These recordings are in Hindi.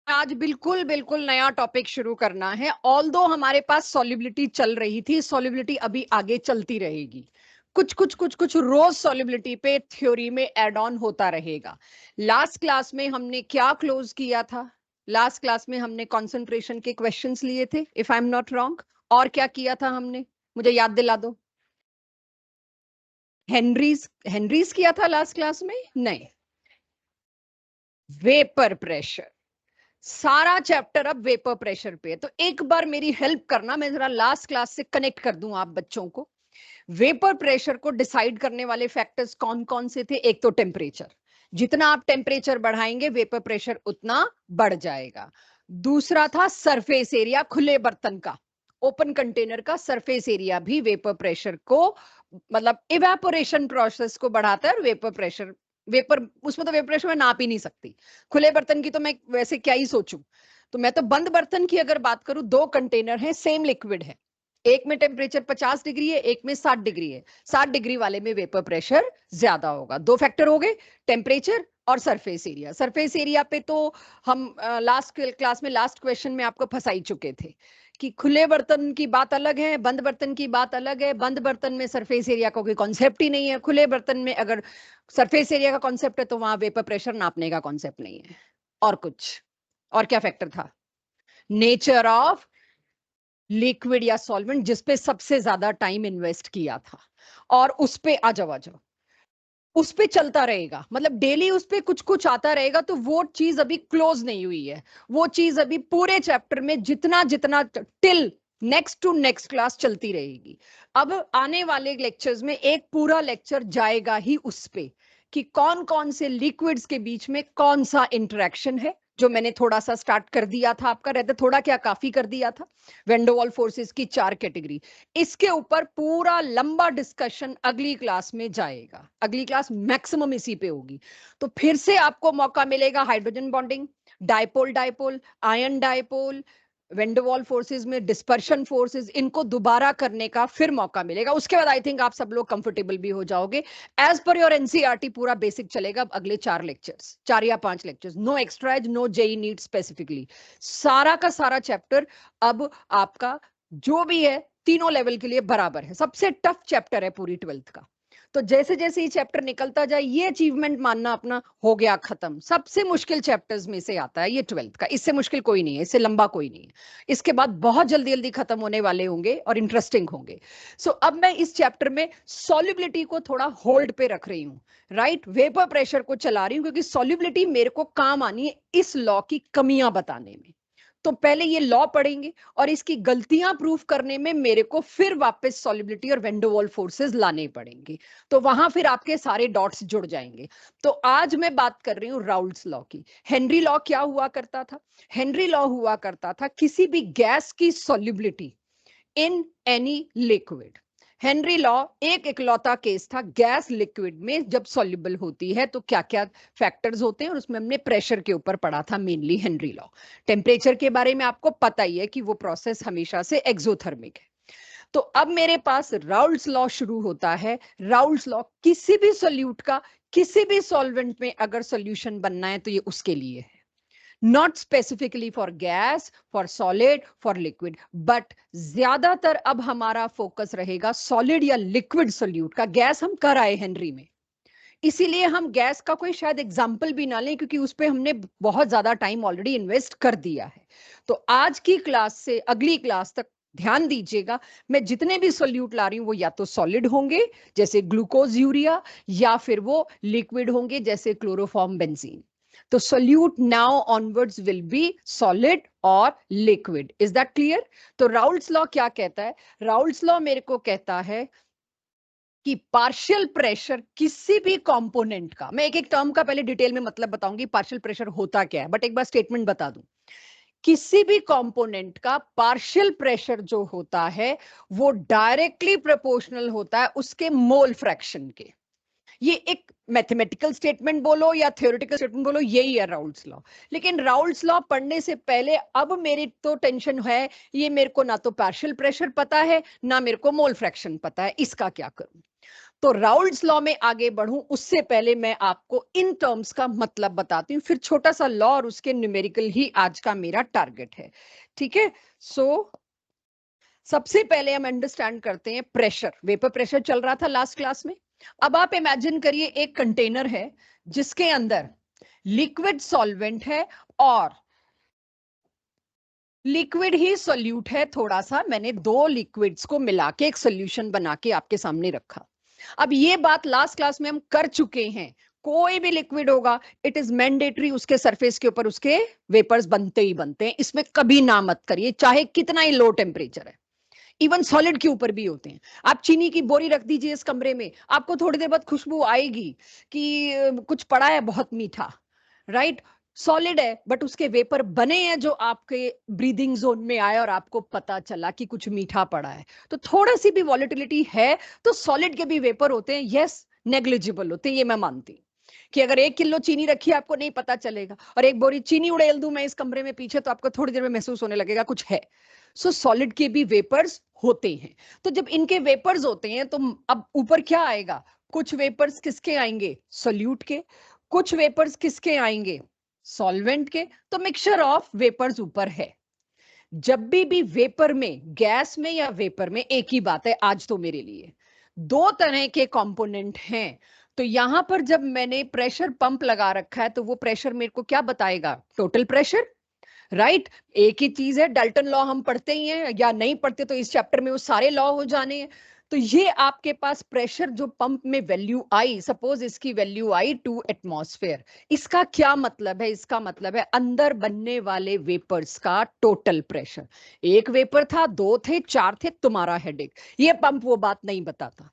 आज बिल्कुल बिल्कुल नया टॉपिक शुरू करना है। ऑल्दो हमारे पास सॉल्युबिलिटी चल रही थी, सॉल्युबिलिटी अभी आगे चलती रहेगी। कुछ कुछ कुछ कुछ रोज सॉल्युबिलिटी पे थ्योरी में एड ऑन होता रहेगा। लास्ट क्लास में हमने क्या क्लोज किया था? लास्ट क्लास में हमने कंसंट्रेशन के क्वेश्चंस लिए थे, if I am not wrong. और क्या किया था हमने? मुझे याद दिला दो। हेनरीज हेनरीज किया था लास्ट क्लास में? नहीं, वेपर प्रेशर। सारा चैप्टर अब वेपर प्रेशर पे है। तो एक बार मेरी हेल्प करना, मैं जरा लास्ट क्लास से कनेक्ट कर दूं आप बच्चों को। वेपर प्रेशर को डिसाइड करने वाले फैक्टर्स कौन कौन से थे? एक तो टेम्परेचर, जितना आप टेम्परेचर बढ़ाएंगे वेपर प्रेशर उतना बढ़ जाएगा। दूसरा था सरफेस एरिया, खुले बर्तन का, ओपन कंटेनर का सरफेस एरिया भी वेपर प्रेशर को, मतलब इवेपोरेशन प्रोसेस को बढ़ाता है। और वेपर प्रेशर, वेपर, उसमें तो वेपर प्रेशर में नाप ही नहीं सकती। खुले बर्तन की तो मैं वैसे क्या ही सोचूं। तो मैं तो बंद बर्तन की अगर बात करूं, दो कंटेनर है, सेम लिक्विड है, एक में टेम्परेचर 50 डिग्री है, एक में 60 डिग्री है। 60 डिग्री वाले में वेपर प्रेशर ज्यादा होगा। दो फैक्टर हो गए, टेम्परेचर और सरफेस एरिया। सरफेस एरिया पे तो हम लास्ट क्लास में, लास्ट क्वेश्चन में आपको फंसाई चुके थे कि खुले बर्तन की बात अलग है, बंद बर्तन की बात अलग है। बंद बर्तन में सरफेस एरिया का कोई कॉन्सेप्ट ही नहीं है। खुले बर्तन में अगर सरफेस एरिया का कॉन्सेप्ट है तो वहां वेपर प्रेशर नापने का कॉन्सेप्ट नहीं है। और कुछ, और क्या फैक्टर था? नेचर ऑफ लिक्विड या सॉल्वेंट, जिसपे सबसे ज्यादा टाइम इन्वेस्ट किया था। और उस पे आ जाओ, आ जाओ, उस पे चलता रहेगा, मतलब डेली उस पे कुछ कुछ आता रहेगा। तो वो चीज अभी क्लोज नहीं हुई है। वो चीज अभी पूरे चैप्टर में जितना जितना till next to next class चलती रहेगी। अब आने वाले लेक्चर्स में एक पूरा लेक्चर जाएगा ही उस पे कि कौन कौन से लिक्विड्स के बीच में कौन सा इंटरेक्शन है, जो मैंने थोड़ा सा स्टार्ट कर दिया था आपका, रहते थोड़ा क्या काफी कर दिया था। वेंडोवाल फोर्सेस की 4 कैटेगरी, इसके ऊपर पूरा लंबा डिस्कशन अगली क्लास में जाएगा। अगली क्लास मैक्सिमम इसी पे होगी। तो फिर से आपको मौका मिलेगा hydrogen bonding, dipole dipole, ion dipole, van der Waals forces में डिस्पर्शन फोर्सेस, इनको दोबारा करने का फिर मौका मिलेगा। उसके बाद आई थिंक आप सब लोग कंफर्टेबल भी हो जाओगे। एज पर योर एनसीईआरटी पूरा बेसिक चलेगा अगले 4 लेक्चर्स, 4 या 5 lectures. No extra edge, no JEE need specifically. सारा का सारा चैप्टर अब आपका जो भी है तीनों लेवल के लिए बराबर है। सबसे टफ चैप्टर है पूरी 12th का। तो जैसे जैसे ये चैप्टर निकलता जाए, ये अचीवमेंट मानना अपना हो गया खत्म। सबसे मुश्किल चैप्टर्स में से आता है ये 12th का, इससे मुश्किल कोई नहीं है, इससे लंबा कोई नहीं है। इसके बाद बहुत जल्दी जल्दी खत्म होने वाले होंगे और इंटरेस्टिंग होंगे। सो अब मैं इस चैप्टर में सॉल्युबिलिटी को थोड़ा होल्ड पे रख रही हूँ, राइट। वेपर प्रेशर को चला रही हूँ क्योंकि सॉल्युबिलिटी मेरे को काम आनी है इस लॉ की कमियां बताने में। तो पहले ये लॉ पढ़ेंगे और इसकी गलतियां प्रूफ करने में मेरे को फिर वापस सॉल्युबिलिटी और वेंडोवाल फोर्सेस लाने पड़ेंगे। तो वहां फिर आपके सारे डॉट्स जुड़ जाएंगे। तो आज मैं बात कर रही हूं राउल्ट्स लॉ की। हेनरी लॉ क्या हुआ करता था? हेनरी लॉ हुआ करता था किसी भी गैस की solubility in any liquid. Henry law एक इकलौता केस था गैस लिक्विड में जब सॉल्युबल होती है तो क्या क्या फैक्टर्स होते हैं, और उसमें हमने प्रेशर के ऊपर पढ़ा था मेनली हेनरी लॉ। टेम्परेचर के बारे में आपको पता ही है कि वो प्रोसेस हमेशा से एक्सोथर्मिक है। तो अब मेरे पास राउल्ट्स लॉ शुरू होता है। राउल्ट्स लॉ किसी भी सोल्यूट का किसी भी सॉल्वेंट में अगर सोल्यूशन बनना है तो ये उसके लिए है। Not specifically for gas, for solid, for liquid, but ज्यादातर अब हमारा फोकस रहेगा सॉलिड या लिक्विड सोल्यूट का। गैस हम कर आए हेनरी में, इसीलिए हम गैस का कोई शायद एग्जाम्पल भी ना लें क्योंकि उस पर हमने बहुत ज्यादा टाइम ऑलरेडी इन्वेस्ट कर दिया है। तो आज की क्लास से अगली क्लास तक ध्यान दीजिएगा, मैं जितने भी सोल्यूट ला रही हूं वो या तो सॉलिड होंगे जैसे ग्लूकोज यूरिया, या फिर वो लिक्विड होंगे जैसे क्लोरोफॉर्म बेंजीन। तो solute now onwards will be solid और लिक्विड। Is that clear? तो राउल्ट्स लॉ क्या कहता है? राउल्ट्स लॉ मेरे को कहता है कि पार्शियल प्रेशर किसी भी कंपोनेंट का, मैं एक एक टर्म का पहले डिटेल में मतलब बताऊंगी पार्शियल प्रेशर होता क्या है, बट एक बार स्टेटमेंट बता दूं। किसी भी कंपोनेंट का पार्शियल प्रेशर जो होता है वो डायरेक्टली प्रोपोर्शनल होता है उसके मोल फ्रैक्शन के। ये एक मैथमेटिकल स्टेटमेंट बोलो या थ्योरेटिकल स्टेटमेंट बोलो, यही है राउल्ट्स लॉ। लेकिन राउल्ट्स लॉ पढ़ने से पहले अब मेरी तो टेंशन है, ये मेरे को ना तो पार्शियल प्रेशर पता है ना मेरे को मोल फ्रैक्शन पता है, इसका क्या करूं? तो राउल्ट्स लॉ में आगे बढ़ूं उससे पहले मैं आपको इन टर्म्स का मतलब बताती हूँ, फिर छोटा सा लॉ और उसके न्यूमेरिकल ही आज का मेरा टारगेट है। ठीक है, सो सबसे पहले हम अंडरस्टैंड करते हैं प्रेशर। वेपर प्रेशर चल रहा था लास्ट क्लास में। अब आप इमेजिन करिए एक कंटेनर है जिसके अंदर लिक्विड सॉल्वेंट है और लिक्विड ही सोल्यूट है। थोड़ा सा मैंने दो लिक्विड्स को मिला के एक सोल्यूशन बना के आपके सामने रखा। अब ये बात लास्ट क्लास में हम कर चुके हैं, कोई भी लिक्विड होगा इट इज मैंडेटरी उसके सरफेस के ऊपर उसके वेपर्स बनते ही बनते हैं, इसमें कभी ना मत करिए, चाहे कितना ही लो टेम्परेचर है। इवन सॉलिड के ऊपर भी होते हैं। आप चीनी की बोरी रख दीजिए इस कमरे में, आपको थोड़ी देर बाद खुशबू आएगी कि कुछ पड़ा है बहुत मीठा, राइट? सॉलिड है बट उसके वेपर बने हैं जो आपके ब्रीदिंग जोन में आए और आपको पता चला कि कुछ मीठा पड़ा है। तो थोड़ा सी भी वॉलेटिलिटी है तो सॉलिड के भी वेपर होते हैं, यस नेग्लिजिबल होते हैं, ये मैं मानती हूँ कि अगर 1 किलो चीनी रखी है आपको नहीं पता चलेगा, और एक बोरी चीनी उड़ेल दूं मैं इस कमरे में पीछे तो आपको थोड़ी देर में महसूस होने लगेगा कुछ है। सो सॉलिड के भी वेपर्स होते हैं। तो जब इनके वेपर्स होते हैं तो अब ऊपर क्या आएगा? कुछ वेपर्स किसके आएंगे? सोल्यूट के। कुछ वेपर्स किसके आएंगे? सॉल्वेंट के। तो मिक्सचर ऑफ वेपर्स ऊपर है। जब भी वेपर में, गैस में या वेपर में, एक ही बात है आज तो मेरे लिए, दो तरह के कंपोनेंट हैं। तो यहां पर जब मैंने प्रेशर पंप लगा रखा है तो वो प्रेशर मेरे को क्या बताएगा? Total pressure, right? एक ही चीज है, डाल्टन लॉ हम पढ़ते ही हैं, या नहीं पढ़ते तो इस चैप्टर में वो सारे लॉ हो जाने हैं। तो ये आपके पास प्रेशर जो पंप में वैल्यू आई, सपोज इसकी वैल्यू आई 2 एटमॉस्फेयर, इसका क्या मतलब है? इसका मतलब है अंदर बनने वाले वेपर्स का टोटल प्रेशर। एक वेपर था, दो थे, चार थे, तुम्हारा हेडेक। ये पंप वो बात नहीं बताता।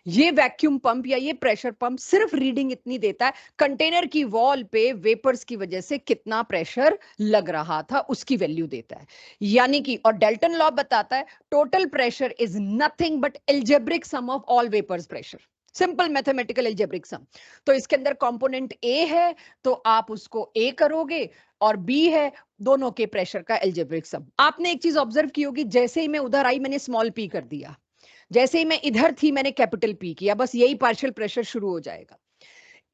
ये वैक्यूम पंप या ये प्रेशर पंप सिर्फ रीडिंग इतनी देता है, कंटेनर की वॉल पे वेपर्स की वजह से कितना प्रेशर लग रहा था उसकी वैल्यू देता है। यानी कि, और डेल्टन लॉ बताता है total pressure is nothing but algebraic sum of all vapours pressure. Simple mathematical algebraic sum. तो इसके अंदर कंपोनेंट ए है तो आप उसको ए करोगे, और बी है, दोनों के प्रेशर का एल्जेब्रिक सम। आपने एक चीज ऑब्जर्व की होगी, जैसे ही मैं उधर आई मैंने स्मॉल पी कर दिया, जैसे ही मैं इधर थी मैंने कैपिटल पी किया, बस यही पार्शियल प्रेशर शुरू हो जाएगा।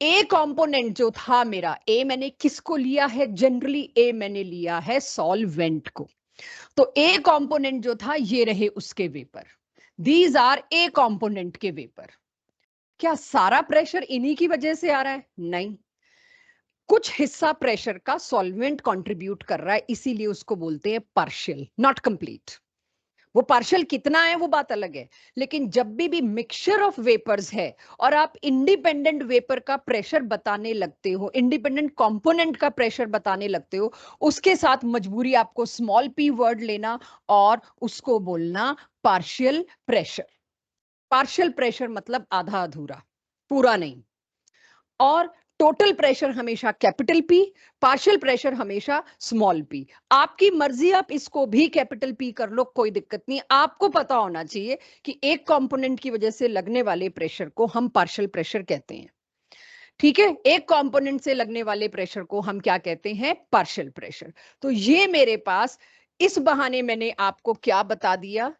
ए कंपोनेंट जो था मेरा, ए मैंने किसको लिया है? जनरली ए मैंने लिया है सॉल्वेंट को। तो ए कंपोनेंट जो था ये रहे उसके vapour, these are a component के वेपर। क्या सारा प्रेशर इन्हीं की वजह से आ रहा है? नहीं, कुछ हिस्सा प्रेशर का सॉल्वेंट कंट्रीब्यूट कर रहा है, इसीलिए उसको बोलते हैं पार्शियल, नॉट कंप्लीट। वो पार्शियल कितना है वो बात अलग है, लेकिन जब भी मिक्सचर ऑफ वेपर्स है और आप इंडिपेंडेंट वेपर का प्रेशर बताने लगते हो, इंडिपेंडेंट कंपोनेंट का प्रेशर बताने लगते हो, उसके साथ मजबूरी आपको स्मॉल पी वर्ड लेना और उसको बोलना पार्शियल प्रेशर। पार्शियल प्रेशर मतलब आधा अधूरा, पूरा नहीं। और टोटल प्रेशर हमेशा कैपिटल पी, पार्शियल प्रेशर हमेशा स्मॉल पी। आपकी मर्जी, आप इसको भी कैपिटल पी कर लो, कोई दिक्कत नहीं। आपको पता होना चाहिए कि एक कंपोनेंट की वजह से लगने वाले प्रेशर को हम पार्शियल प्रेशर कहते हैं। ठीक है, एक कंपोनेंट से लगने वाले प्रेशर को हम क्या कहते हैं? Partial pressure. तो ये मेरे पास, इस बहाने मैंने आपको क्या बता दिया?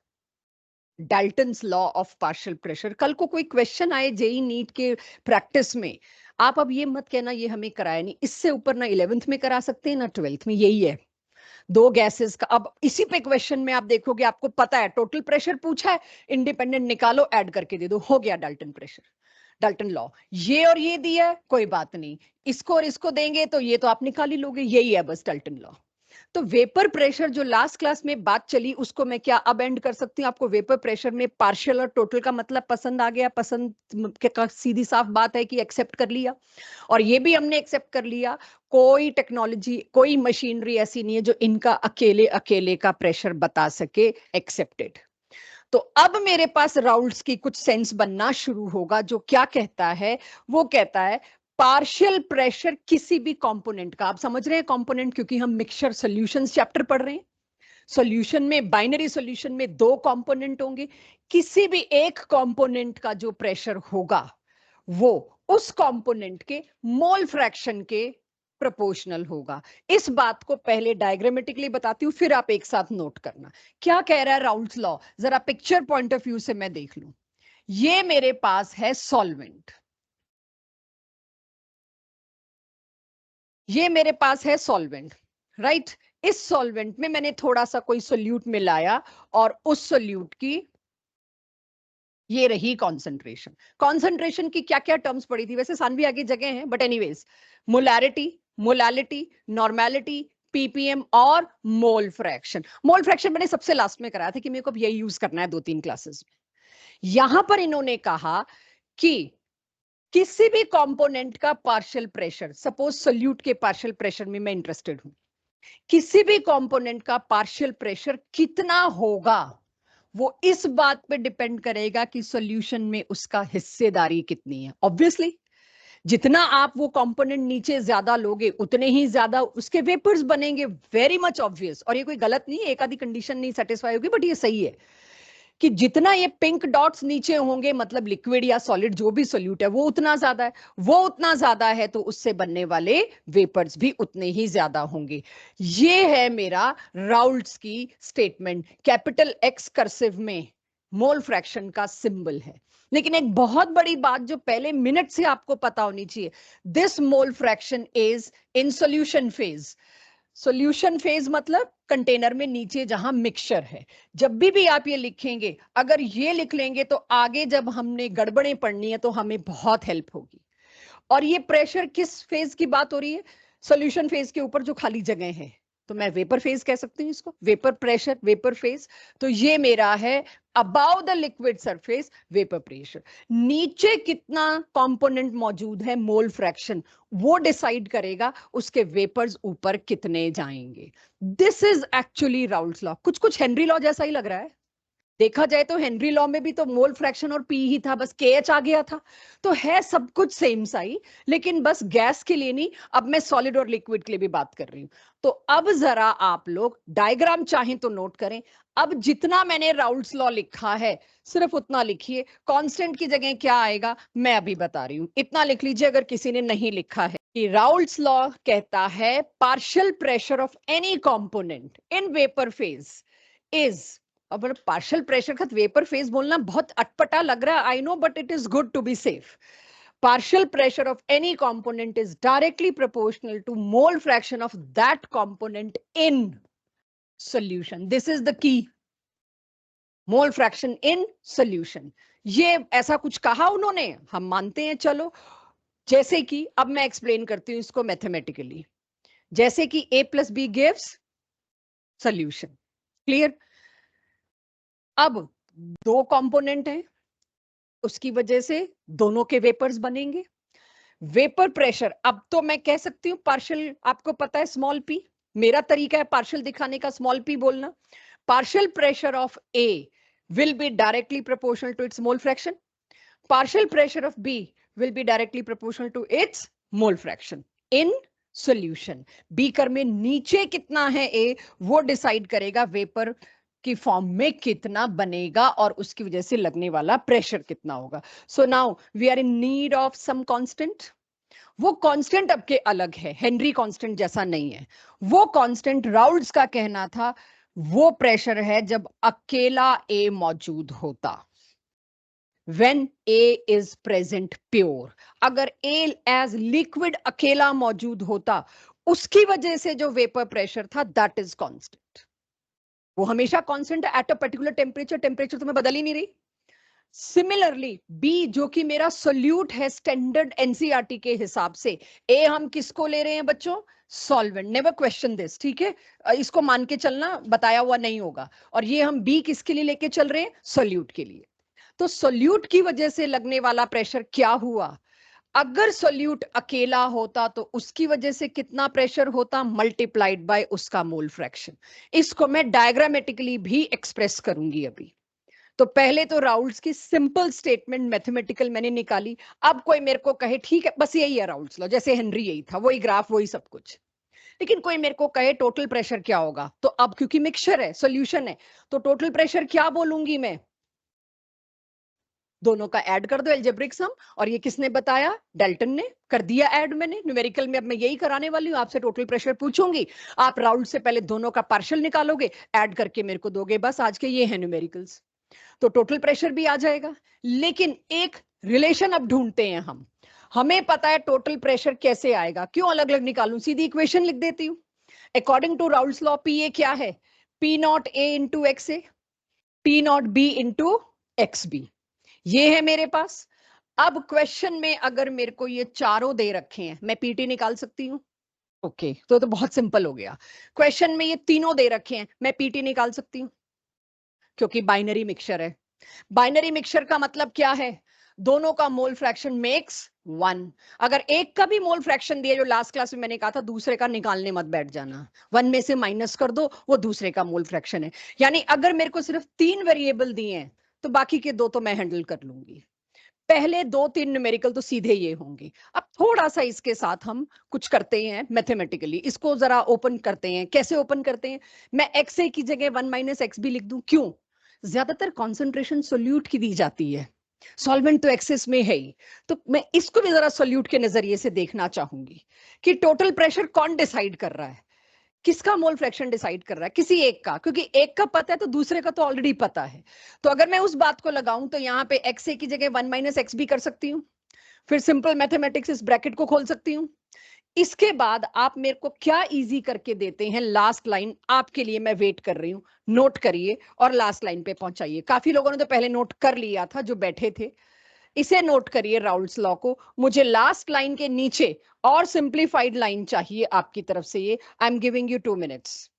Dalton's law of partial pressure. कल को कोई क्वेश्चन आए जेई नीट के प्रैक्टिस में, आप अब ये मत कहना ये हमें कराया नहीं, इससे ऊपर ना 11th में करा सकते हैं ना 12th में। यही है, दो गैसेस का। अब इसी पे क्वेश्चन में आप देखोगे, आपको पता है टोटल प्रेशर पूछा है, इंडिपेंडेंट निकालो, ऐड करके दे दो, हो गया डाल्टन प्रेशर, डाल्टन लॉ। ये और ये दिया है, कोई बात नहीं, इसको और इसको देंगे तो ये तो आप निकाल ही लोगे, यही है बस डाल्टन लॉ। तो वेपर प्रेशर जो लास्ट क्लास में बात चली उसको मैं क्या अब एंड कर सकती हूँ? आपको वेपर प्रेशर में पार्शियल और टोटल का मतलब पसंद आ गया? पसंद के सीधी साफ बात है कि एक्सेप्ट कर लिया, और ये भी हमने एक्सेप्ट कर लिया कोई टेक्नोलॉजी, कोई मशीनरी ऐसी नहीं है जो इनका अकेले अकेले का प्रेशर बता सके। एक्सेप्टेड। तो अब मेरे पास राउल्ट्स की कुछ सेंस बनना शुरू होगा, जो क्या कहता है? वो कहता है पार्शियल प्रेशर किसी भी कंपोनेंट का, आप समझ रहे हैं कंपोनेंट, क्योंकि हम मिक्सचर सॉल्यूशंस चैप्टर पढ़ रहे हैं। सॉल्यूशन में, बाइनरी सॉल्यूशन में दो कंपोनेंट होंगे, किसी भी एक कंपोनेंट का जो प्रेशर होगा वो उस कंपोनेंट के मोल फ्रैक्शन के प्रोपोर्शनल होगा। इस बात को पहले डायग्रामेटिकली बताती हूं, फिर आप एक साथ नोट करना क्या कह रहा है राउल्ट्स लॉ। जरा पिक्चर पॉइंट ऑफ व्यू से मैं देख लूं। ये मेरे पास है सॉल्वेंट, ये मेरे पास है सॉल्वेंट, राइट। इस सॉल्वेंट में मैंने थोड़ा सा कोई सोल्यूट मिलाया और उस सोल्यूट की ये रही कॉन्सेंट्रेशन। कॉन्सेंट्रेशन की क्या क्या टर्म्स पड़ी थी, वैसे सानवी आगे जगह हैं, but anyways, molarity, molality, normality, ppm और मोल फ्रैक्शन। मोल फ्रैक्शन मैंने सबसे लास्ट में कराया था कि मेरे को यही यूज करना है 2-3 क्लासेस में। यहां पर इन्होंने कहा कि किसी भी कंपोनेंट का पार्शियल प्रेशर, सपोज सोल्यूट के पार्शियल प्रेशर में मैं इंटरेस्टेड हूं, किसी भी कंपोनेंट का पार्शियल प्रेशर कितना होगा वो इस बात पे डिपेंड करेगा कि सॉल्यूशन में उसका हिस्सेदारी कितनी है। ऑब्वियसली जितना आप वो कंपोनेंट नीचे ज्यादा लोगे उतने ही ज्यादा उसके वेपर्स बनेंगे, वेरी मच ऑब्वियस। और ये कोई गलत नहीं है, एक आधी कंडीशन नहीं सेटिस्फाई होगी, बट ये सही है कि जितना ये पिंक डॉट्स नीचे होंगे मतलब लिक्विड या सॉलिड जो भी सोल्यूट है वो उतना ज्यादा है, वो उतना ज्यादा है तो उससे बनने वाले वेपर्स भी उतने ही ज्यादा होंगे। ये है मेरा राउल्ट्स की स्टेटमेंट। कैपिटल एक्स कर्सिव में मोल फ्रैक्शन का सिंबल है। लेकिन एक बहुत बड़ी बात जो पहले मिनट से आपको पता होनी चाहिए, this mole fraction is in solution phase. Solution phase मतलब कंटेनर में नीचे जहां मिक्सचर है। जब भी आप ये लिखेंगे, अगर ये लिख लेंगे तो आगे जब हमने गड़बड़ें पढ़नी है तो हमें बहुत हेल्प होगी। और ये प्रेशर किस फेज की बात हो रही है? सॉल्यूशन फेज के ऊपर जो खाली जगह है, तो मैं वेपर फेज कह सकती हूँ इसको, वेपर प्रेशर, वेपर फेज। तो ये मेरा है about the liquid surface vapour pressure. नीचे कितना कंपोनेंट मौजूद है, मोल फ्रैक्शन, वो डिसाइड करेगा उसके वेपर्स ऊपर कितने जाएंगे। This is actually Raoult's law. कुछ कुछ हेनरी लॉ जैसा ही लग रहा है। देखा जाए तो हेनरी लॉ में भी तो मोल फ्रैक्शन और पी ही था, बस के एच आ गया था। तो है सब कुछ सेम सा ही, लेकिन बस गैस के लिए नहीं, अब मैं सॉलिड और लिक्विड के लिए भी बात कर रही हूं। तो अब जरा आप लोग डायग्राम चाहें तो नोट करें। अब जितना मैंने राउल्ट्स लॉ लिखा है सिर्फ उतना लिखिए, कांस्टेंट की जगह क्या आएगा मैं अभी बता रही हूं, इतना लिख लीजिए अगर किसी ने नहीं लिखा है कि राउल्ट्स लॉ कहता है partial pressure of any component in vapour phase is. अब पार्शियल प्रेशर का वेपर फेज बोलना बहुत अटपटा लग रहा है, I know, but it is good to be safe. Partial pressure of any component is directly proportional to mole fraction of that component in solution. This is the key. Mole fraction in solution. ये ऐसा कुछ कहा उन्होंने, हम मानते हैं, चलो। जैसे कि अब मैं एक्सप्लेन करती हूँ इसको मैथमेटिकली। जैसे कि a plus b gives solution. Clear? अब दो कंपोनेंट हैं, उसकी वजह से दोनों के वेपर्स बनेंगे। वेपर प्रेशर, अब तो मैं कह सकती हूँ पार्शियल, आपको पता है स्मॉल पी, मेरा तरीका है पार्शियल दिखाने का स्मॉल पी बोलना। Partial pressure of A will be directly proportional to its mole fraction, partial pressure of B will be directly proportional to its mole fraction in solution. Beaker में नीचे कितना है ए, वो डिसाइड करेगा वेपर की फॉर्म में कितना बनेगा और उसकी वजह से लगने वाला प्रेशर कितना होगा। So now we are in need of some constant. वो कांस्टेंट अब के अलग है, हेनरी कांस्टेंट जैसा नहीं है। वो कांस्टेंट राउल्ट्स का कहना था वो प्रेशर है जब अकेला ए मौजूद होता, when A is present pure। अगर A as liquid अकेला मौजूद होता, उसकी वजह से जो वेपर प्रेशर था दैट इज कांस्टेंट। वो हमेशा constant at a particular temperature, temperature तो मैं बदल ही नहीं रही। सिमिलरली बी जो कि मेरा सोल्यूट है स्टैंडर्ड एनसीईआरटी के हिसाब से, ए हम किसको ले रहे हैं बच्चों? सॉल्वेंट। नेवर क्वेश्चन दिस, ठीक है, इसको मान के चलना, बताया हुआ नहीं होगा। और ये हम बी किसके लिए लेके चल रहे हैं? सोल्यूट के लिए। तो सोल्यूट की वजह से लगने वाला प्रेशर क्या हुआ? अगर सोल्यूट अकेला होता तो उसकी वजह से कितना प्रेशर होता? मल्टीप्लाइड बाय उसका मोल फ्रैक्शन। इसको मैं डायग्रामेटिकली भी एक्सप्रेस करूंगी अभी। तो पहले तो राउल्ट्स की सिंपल स्टेटमेंट मैथमेटिकल मैंने निकाली। अब कोई मेरे को कहे ठीक है बस यही है राउल्ट्स लॉ, जैसे हेनरी यही था, वही ग्राफ वही सब कुछ। लेकिन कोई मेरे को कहे टोटल प्रेशर क्या होगा, तो अब क्योंकि मिक्सचर है, सॉल्यूशन है, तो टोटल प्रेशर क्या बोलूंगी मैं? दोनों का ऐड कर दो, एल्जेब्रिक सम। और ये किसने बताया? डाल्टन ने कर दिया ऐड मैंने न्यूमेरिकल में। अब मैं यही कराने वाली हूँ, आपसे टोटल प्रेशर पूछूंगी, आप राउल्ट से पहले दोनों का पार्शियल निकालोगे, ऐड करके मेरे को दोगे, बस आज के ये है न्यूमेरिकल्स। तो टोटल प्रेशर भी आ जाएगा। लेकिन एक रिलेशन अब ढूंढते हैं हम, हमें पता है टोटल प्रेशर कैसे आएगा, क्यों अलग अलग निकालूं, सीधी इक्वेशन लिख देती हूं। According to Raoult's law P A क्या है, P naught A into X A, P naught B into X B, ये है मेरे पास। अब क्वेश्चन में अगर मेरे को ये चारों दे रखे हैं, मैं पीटी निकाल सकती हूँ। ओके तो बहुत सिंपल हो गया। क्वेश्चन में ये तीनों दे रखे हैं, मैं पीटी निकाल सकती हूँ, क्योंकि बाइनरी मिक्सचर है। बाइनरी मिक्सचर का मतलब क्या है, दोनों का मोल फ्रैक्शन मेक्स 1। अगर एक का भी मोल फ्रैक्शन दिया, जो लास्ट क्लास में मैंने कहा था, दूसरे का निकालने मत बैठ जाना, 1 में से माइनस कर दो, वो दूसरे का मोल फ्रैक्शन है। यानी अगर मेरे को सिर्फ 3 वेरिएबल दिए हैं तो बाकी के 2 तो मैं हैंडल कर लूंगी, पहले 2-3 न्यूमेरिकल तो सीधे ये होंगे। अब थोड़ा सा इसके साथ हम कुछ करते हैं मैथमेटिकली, इसको जरा ओपन करते हैं। कैसे ओपन करते हैं, मैं एक्स ए की जगह 1 माइनस एक्स बी लिख दूं, क्यों, ज्यादातर कॉन्सेंट्रेशन सोल्यूट की दी जाती है, सॉल्वेंट तो एक्सेस में है ही। तो मैं इसको भी जरा सोल्यूट के नजरिए से देखना चाहूंगी कि टोटल प्रेशर कौन डिसाइड कर रहा है, किसका मोल फ्रैक्शन डिसाइड कर रहा है, किसी एक का, क्योंकि एक का पता है तो दूसरे का तो ऑलरेडी पता है। तो अगर मैं उस बात को लगाऊं तो यहाँ पे एक्स ए की जगह 1 माइनस एक्स बी कर सकती हूँ, फिर सिंपल मैथमेटिक्स इस ब्रैकेट को खोल सकती हूँ। इसके बाद आप मेरे को क्या इजी करके देते हैं, लास्ट लाइन आपके लिए मैं वेट कर रही हूँ, नोट करिए और लास्ट लाइन पे पहुंचाइए। काफी लोगों ने तो पहले नोट कर लिया था जो बैठे थे, इसे नोट करिए राउल्स लॉ को। मुझे लास्ट लाइन के नीचे और सिंप्लीफाइड लाइन चाहिए आपकी तरफ से, ये I am giving you 2 minutes.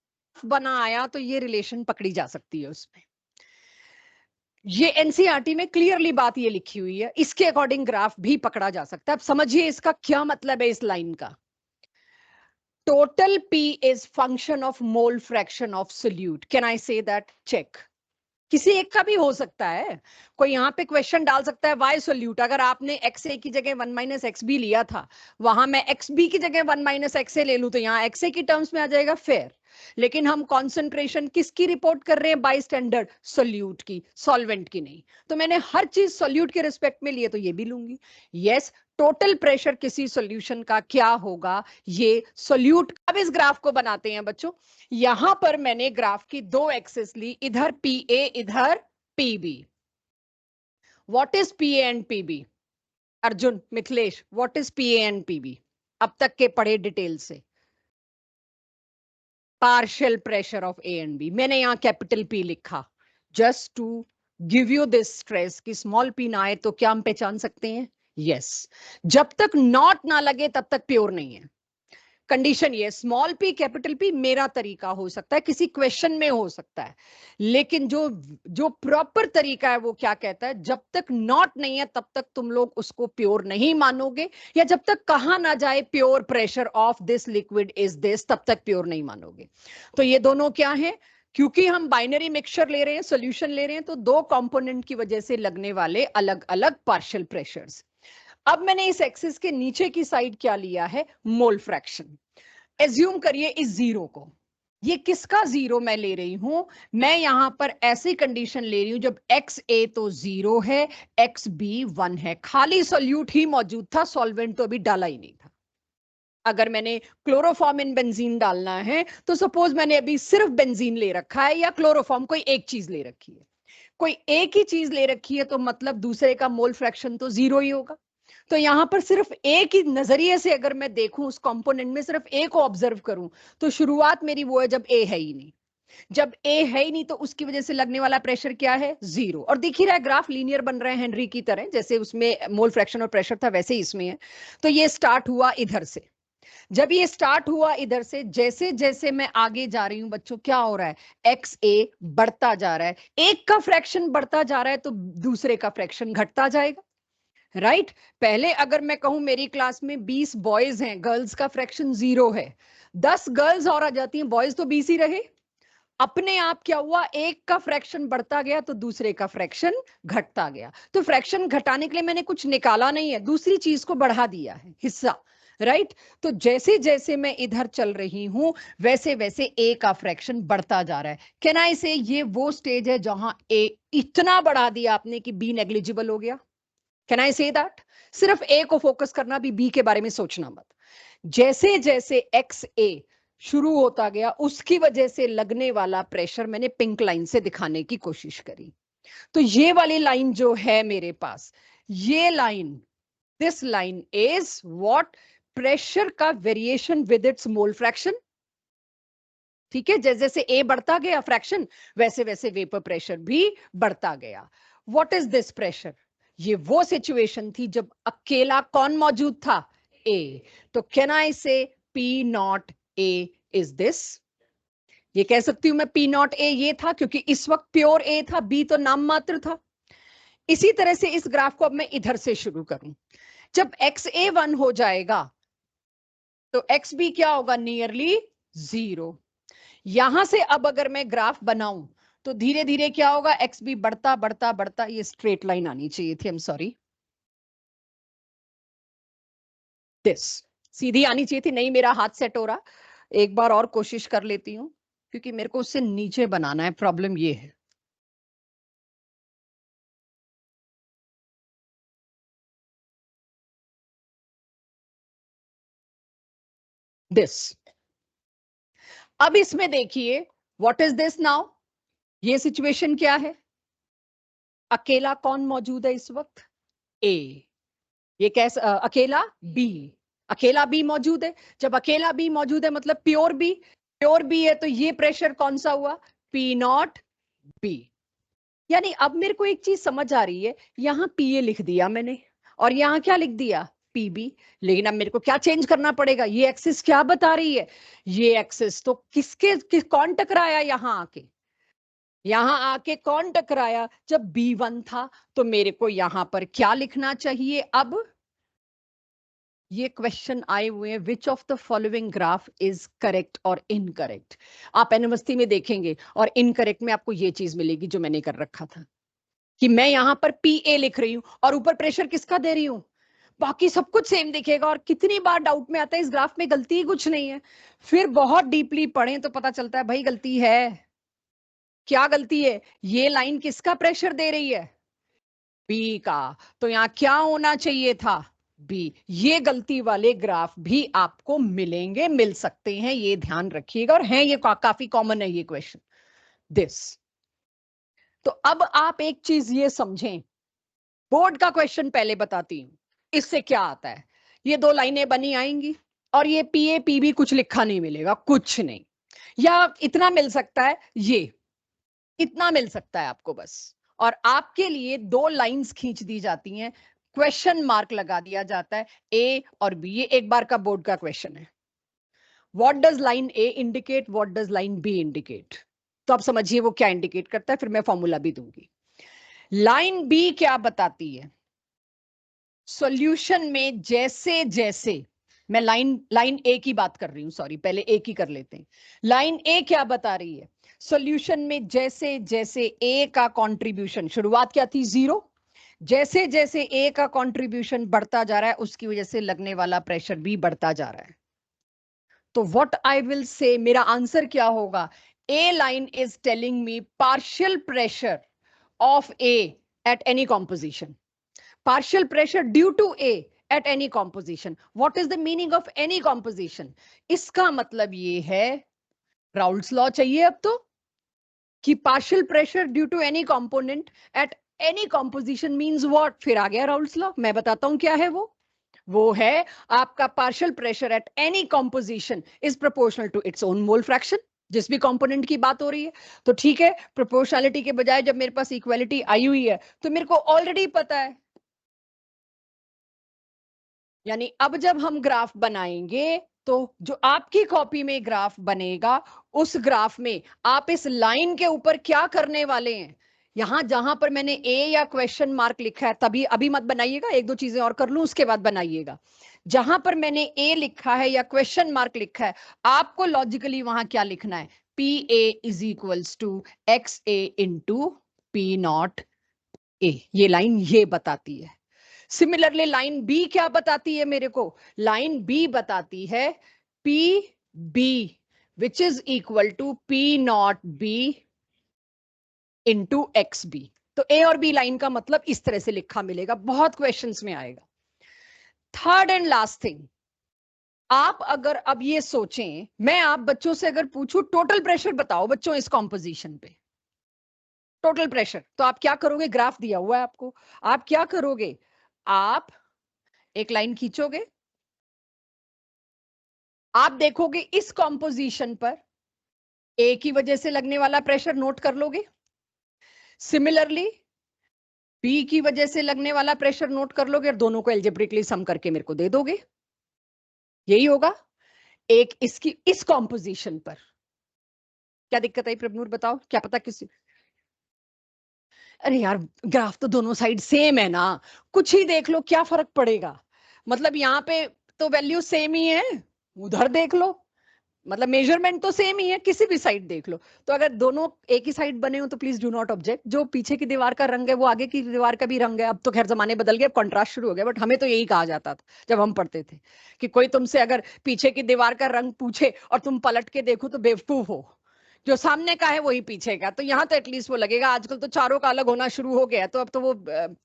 बना आया तो ये रिलेशन पकड़ी जा सकती है उसमें, ये एनसीईआरटी में क्लियरली बात ये लिखी हुई है, इसके अकॉर्डिंग ग्राफ भी पकड़ा जा सकता है। अब समझिए इसका क्या मतलब है इस लाइन का। Total P is function of mole fraction of solute, can I say that, check. किसी एक का भी हो सकता है, कोई यहाँ पे क्वेश्चन डाल सकता है वाई सोल्यूट, अगर आपने एक्स ए की जगह 1 माइनस एक्स बी लिया था, वहां मैं एक्स बी की जगह 1 माइनस एक्स ए ले लूं तो यहाँ एक्स ए की टर्म्स में आ जाएगा फेयर। लेकिन हम कॉन्सेंट्रेशन किसकी रिपोर्ट कर रहे हैं, बाय स्टैंडर्ड सोल्यूट की, सॉल्वेंट की नहीं। तो मैंने हर चीज सोल्यूट के रिस्पेक्ट में लिए तो ये भी लूंगी। यस, टोटल प्रेशर किसी सॉल्यूशन का क्या होगा, ये सोल्यूट। अब इस ग्राफ को बनाते हैं बच्चों। यहां पर मैंने ग्राफ की 2 एक्सिस ली, इधर पी ए इधर P B. What is P A and P B, Arjun Mithilesh, what is P A and P B, अब तक के पढ़े डिटेल से। Partial pressure of A and B, मैंने यहां कैपिटल पी लिखा just to give you this stress कि स्मॉल पी ना आए तो क्या हम पहचान सकते हैं, यस। जब तक नॉट ना लगे तब तक प्योर नहीं है। कंडीशन ये, स्मॉल पी कैपिटल पी मेरा तरीका हो सकता है, किसी क्वेश्चन में हो सकता है, लेकिन जो जो प्रॉपर तरीका है वो क्या कहता है, जब तक नॉट नहीं है तब तक तुम लोग उसको प्योर नहीं मानोगे, या जब तक कहा ना जाए pure pressure of this liquid is this, तब तक प्योर नहीं मानोगे। तो ये दोनों क्या है, क्योंकि हम बाइनरी मिक्सचर ले रहे हैं, सॉल्यूशन ले रहे हैं, तो 2 कंपोनेंट की वजह से लगने वाले अलग अलग पार्शियल प्रेशर्स। अब मैंने इस एक्सिस के नीचे की साइड क्या लिया है, मोल फ्रैक्शन। एज्यूम करिए इस जीरो को, ये किसका जीरो मैं ले रही हूं, मैं यहां पर ऐसी कंडीशन ले रही हूं जब एक्स ए तो 0 है, एक्स बी 1 है, खाली सोल्यूट ही मौजूद था, सॉल्वेंट तो अभी डाला ही नहीं था। अगर मैंने क्लोरोफॉर्म इन बेंजीन डालना है तो सपोज मैंने अभी सिर्फ बेंजीन ले रखा है या क्लोरोफॉर्म, कोई एक चीज ले रखी है, कोई एक ही चीज ले रखी है, तो मतलब दूसरे का मोल फ्रैक्शन तो 0 ही होगा। तो यहां पर सिर्फ एक ही नजरिए से अगर मैं देखूं, उस कंपोनेंट में सिर्फ ए को ऑब्जर्व करूं, तो शुरुआत मेरी वो है जब ए है ही नहीं। जब ए है ही नहीं तो उसकी वजह से लगने वाला प्रेशर क्या है, 0। और दिख ही रहा है ग्राफ लीनियर बन रहे हैं हेनरी की तरह, जैसे उसमें मोल फ्रैक्शन और प्रेशर था वैसे ही इसमें है। तो ये स्टार्ट हुआ इधर से, जब ये स्टार्ट हुआ इधर से, जैसे जैसे मैं आगे जा रही हूं बच्चों, क्या हो रहा है, एक्स ए बढ़ता जा रहा है, एक का फ्रैक्शन बढ़ता जा रहा है तो दूसरे का फ्रैक्शन घटता जाएगा, राइट। पहले अगर मैं कहूं मेरी क्लास में 20 बॉयज हैं, गर्ल्स का फ्रैक्शन 0 है, 10 गर्ल्स और आ जाती हैं, बॉयज तो 20 ही रहे। अपने आप क्या हुआ, एक का फ्रैक्शन बढ़ता गया तो दूसरे का फ्रैक्शन घटता गया। तो फ्रैक्शन घटाने के लिए मैंने कुछ निकाला नहीं है, दूसरी चीज को बढ़ा दिया है, हिस्सा, राइट। तो जैसे जैसे मैं इधर चल रही हूं वैसे वैसे ए का फ्रैक्शन बढ़ता जा रहा है। कैन आई से ये वो स्टेज है जहां ए इतना बढ़ा दिया आपने कि बी नेग्लिजिबल हो गया। कैन आई से दैट, सिर्फ ए को फोकस करना, भी बी के बारे में सोचना मत। जैसे जैसे एक्स ए शुरू होता गया उसकी वजह से लगने वाला प्रेशर मैंने पिंक लाइन से दिखाने की कोशिश करी। तो ये वाली लाइन जो है मेरे पास, ये line, this line is what, pressure का variation with its mole fraction. ठीक है, जैसे जैसे ए बढ़ता गया फ्रैक्शन, वैसे वैसे वेपर प्रेशर भी बढ़ता गया। What is this pressure? ये वो सिचुएशन थी जब अकेला कौन मौजूद था? ए। तो कैन आई से P naught A is this? ये कह सकती हूं मैं पी नॉट ए ये था, क्योंकि इस वक्त प्योर ए था, बी तो नाम मात्र था। इसी तरह से इस ग्राफ को अब मैं इधर से शुरू करूं। जब एक्स ए 1 हो जाएगा तो एक्स बी क्या होगा? नियरली 0। यहां से अब अगर मैं ग्राफ बनाऊं तो धीरे धीरे क्या होगा? एक्स बी बढ़ता बढ़ता बढ़ता, ये स्ट्रेट लाइन आनी चाहिए थी, आई एम सॉरी, दिस सीधी आनी चाहिए थी, नहीं मेरा हाथ सेट हो रहा। एक बार और कोशिश कर लेती हूँ, क्योंकि मेरे को उससे नीचे बनाना है, प्रॉब्लम ये है। दिस, अब इसमें देखिए, व्हाट इज दिस नाउ? ये सिचुएशन क्या है? अकेला कौन मौजूद है इस वक्त? ए। ये कैसा अकेला? बी। अकेला बी मौजूद है। जब अकेला बी मौजूद है मतलब प्योर बी, प्योर बी है, तो ये प्रेशर कौन सा हुआ? P naught B. यानी अब मेरे को एक चीज समझ आ रही है, यहां पी ए लिख दिया मैंने, और यहां क्या लिख दिया? पीबी। लेकिन अब मेरे को क्या चेंज करना पड़ेगा? ये एक्सिस क्या बता रही है? ये एक्सिस तो कौन टकराया यहां आके? यहां आके कौन टकराया? जब B1 था, तो मेरे को यहां पर क्या लिखना चाहिए अब? ये क्वेश्चन आए हुए हैं, which of the following graph is correct और इनकरेक्ट। आप एनएमएसटी में देखेंगे और इनकरेक्ट में आपको ये चीज मिलेगी जो मैंने कर रखा था, कि मैं यहां पर पी ए लिख रही हूं और ऊपर प्रेशर किसका दे रही हूं? बाकी सब कुछ सेम दिखेगा, और कितनी बार डाउट में आता है इस ग्राफ में गलती ही कुछ नहीं है। फिर बहुत डीपली पढ़ें तो पता चलता है भाई गलती है। क्या गलती है? ये लाइन किसका प्रेशर दे रही है? बी का। तो यहां क्या होना चाहिए था? बी। ये गलती वाले ग्राफ भी आपको मिलेंगे, मिल सकते हैं, ये ध्यान रखिएगा, और हैं ये काफी कॉमन है ये क्वेश्चन, दिस। तो अब आप एक चीज ये समझें, बोर्ड का क्वेश्चन पहले बताती हूं, इससे क्या आता है। ये दो लाइनें बनी आएंगी और ये पी ए पी बी कुछ लिखा नहीं मिलेगा, कुछ नहीं, या इतना मिल सकता है, ये इतना मिल सकता है आपको बस। और आपके लिए दो लाइंस खींच दी जाती हैं, क्वेश्चन मार्क लगा दिया जाता है, ए और बी। ये एक बार का बोर्ड का क्वेश्चन है। What does line A indicate, what does line B indicate? तो आप समझिए वो क्या इंडिकेट करता है, फिर मैं फॉर्मूला भी दूंगी। लाइन बी क्या बताती है? सॉल्यूशन में जैसे जैसे, मैं लाइन लाइन ए की बात कर रही हूं, सॉरी, पहले ए की कर लेते हैं। लाइन ए क्या बता रही है? सॉल्यूशन में जैसे जैसे ए का कंट्रीब्यूशन, शुरुआत क्या थी? 0। जैसे जैसे ए का कंट्रीब्यूशन बढ़ता जा रहा है, उसकी वजह से लगने वाला प्रेशर भी बढ़ता जा रहा है। तो व्हाट आई विल से, मेरा आंसर क्या होगा? A line is telling me partial pressure of A at any composition, partial pressure due to A at any composition. What is the meaning of any composition? इसका मतलब ये है, राउल्स लॉ चाहिए अब तो, कि partial pressure due to any component at any composition means what? फिर आ गया राउल्स लॉ, मैं बताता हूं क्या है वो है आपका partial pressure at any composition is proportional to its own mole fraction, जिस भी कंपोनेंट की बात हो रही है। तो ठीक है, प्रोपोर्शनलिटी के बजाय जब मेरे पास इक्वालिटी आई हुई है, तो मेरे को ऑलरेडी पता है, यानी अब जब हम ग्राफ बनाएंगे तो जो आपकी कॉपी में ग्राफ बनेगा, उस ग्राफ में आप इस लाइन के ऊपर क्या करने वाले हैं? यहां जहां पर मैंने ए या क्वेश्चन मार्क लिखा है, तभी अभी मत बनाइएगा, एक दो चीजें और कर लूं उसके बाद बनाइएगा। जहां पर मैंने ए लिखा है या क्वेश्चन मार्क लिखा है, आपको लॉजिकली वहां क्या लिखना है? P A is equals to X A into P naught A. ये लाइन ये बताती है। सिमिलरली लाइन बी क्या बताती है मेरे को? लाइन बी बताती है P B which is equal to P naught B into X B. तो ए और बी लाइन का मतलब इस तरह से लिखा मिलेगा, बहुत क्वेश्चंस में आएगा। थर्ड एंड लास्ट थिंग, आप अगर अब ये सोचें, मैं आप बच्चों से अगर पूछूं टोटल प्रेशर बताओ बच्चों इस कॉम्पोजिशन पे, टोटल प्रेशर। तो आप क्या करोगे, ग्राफ दिया हुआ है आपको, आप क्या करोगे, आप एक लाइन खींचोगे, आप देखोगे इस कॉम्पोजिशन पर ए की वजह से लगने वाला प्रेशर नोट कर लोगे, सिमिलरली बी की वजह से लगने वाला प्रेशर नोट कर लोगे और दोनों को एल्जेब्रिकली सम करके मेरे को दे दोगे। यही होगा एक इसकी इस कॉम्पोजिशन पर। क्या दिक्कत है प्रभनूर, बताओ, क्या पता किसी। अरे यार ग्राफ तो दोनों साइड सेम है ना, कुछ ही देख लो क्या फर्क पड़ेगा, मतलब यहाँ पे तो वैल्यू सेम ही है, उधर देख लो, मतलब मेजरमेंट तो सेम ही है, किसी भी साइड देख लो। तो अगर दोनों एक ही साइड बने हो तो प्लीज डू नॉट ऑब्जेक्ट। जो पीछे की दीवार का रंग है वो आगे की दीवार का भी रंग है। अब तो खैर जमाने बदल गए, कॉन्ट्रास्ट शुरू हो गया, बट हमें तो यही कहा जाता था जब हम पढ़ते थे कि कोई तुमसे अगर पीछे की दीवार का रंग पूछे और तुम पलट के देखो तो बेवकूफ हो, जो सामने का है वही पीछे का। तो यहाँ तो एटलीस्ट वो लगेगा। आजकल तो चारों का अलग होना शुरू हो गया, तो अब तो वो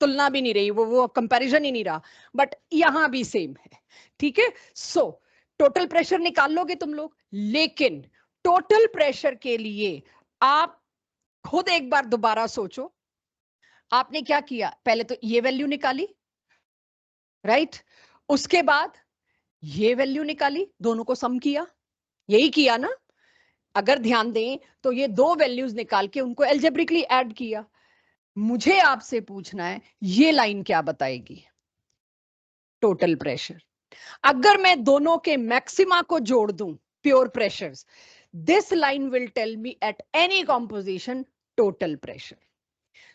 तुलना भी नहीं रही, वो कंपैरिजन ही नहीं रहा, बट यहाँ भी सेम है। ठीक है, सो टोटल प्रेशर निकाल लोगे तुम लोग, लेकिन टोटल प्रेशर के लिए आप खुद एक बार दोबारा सोचो, आपने क्या किया, पहले तो ये वैल्यू निकाली, राइट, उसके बाद ये वैल्यू निकाली, दोनों को सम किया, यही किया ना। अगर ध्यान दें तो ये दो वैल्यूज निकाल के उनको एल्जेब्रिकली ऐड किया। मुझे आपसे पूछना है ये लाइन क्या बताएगी, टोटल प्रेशर। अगर मैं दोनों के मैक्सिमा को जोड़ दूं, pure pressures, this line will tell me at any composition total pressure.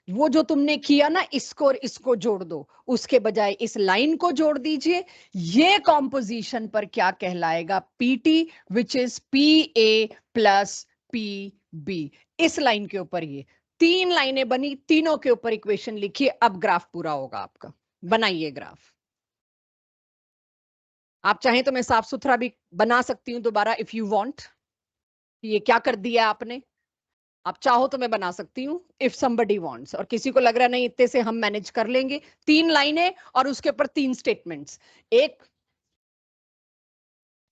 वो जो तुमने किया ना, इसको और इसको जोड़ दो, उसके बजाय इस लाइन को जोड़ दीजिए। ये कॉम्पोजिशन पर क्या कहलाएगा, PT, which is P A plus P B. इस लाइन के ऊपर ये तीन लाइनें बनी, तीनों के ऊपर इक्वेशन लिखिए। अब ग्राफ पूरा होगा आपका, बनाइए ग्राफ। आप चाहें तो मैं साफ सुथरा भी बना सकती हूं दोबारा, इफ यू वांट। ये क्या कर दिया आपने, आप चाहो तो मैं बना सकती हूँ, इफ समबडी वांट्स। और किसी को लग रहा नहीं इतने से हम मैनेज कर लेंगे, तीन लाइनें और उसके ऊपर तीन स्टेटमेंट्स। एक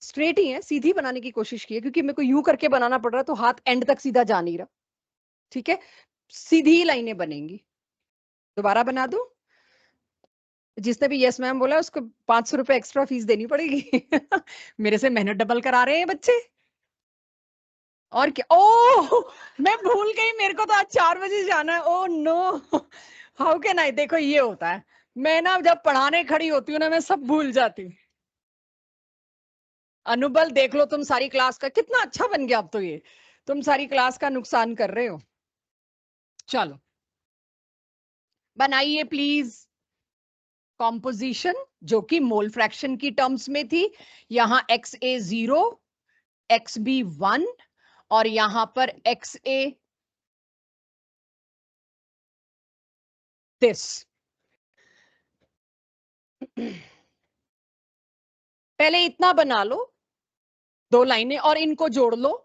स्ट्रेट ही है, सीधी बनाने की कोशिश की है, क्योंकि मेरे को यूं करके बनाना पड़ रहा है तो हाथ एंड तक सीधा जा नहीं रहा। ठीक है, सीधी लाइनें बनेंगी। दोबारा बना दूं, जिसने भी यस मैम बोला उसको 500 रुपए एक्स्ट्रा फीस देनी पड़ेगी। मेरे से मेहनत डबल करा रहे हैं बच्चे। और क्या, ओ मैं भूल गई, मेरे को तो आज 4 बजे जाना है। Oh no, how can I. देखो ये होता है, मैं ना जब पढ़ाने खड़ी होती हूँ ना, मैं सब भूल जाती हूँ। अनुबल देख लो, तुम सारी क्लास का कितना अच्छा बन गया अब तो ये, तुम सारी क्लास का नुकसान कर रहे हो। चलो बनाइए प्लीज कॉम्पोजिशन, जो कि मोल फ्रैक्शन की टर्म्स में थी। यहां एक्स ए 0, एक्स बी 1 और यहां पर एक्स ए दिस। पहले इतना बना लो, दो लाइनें, और इनको जोड़ लो।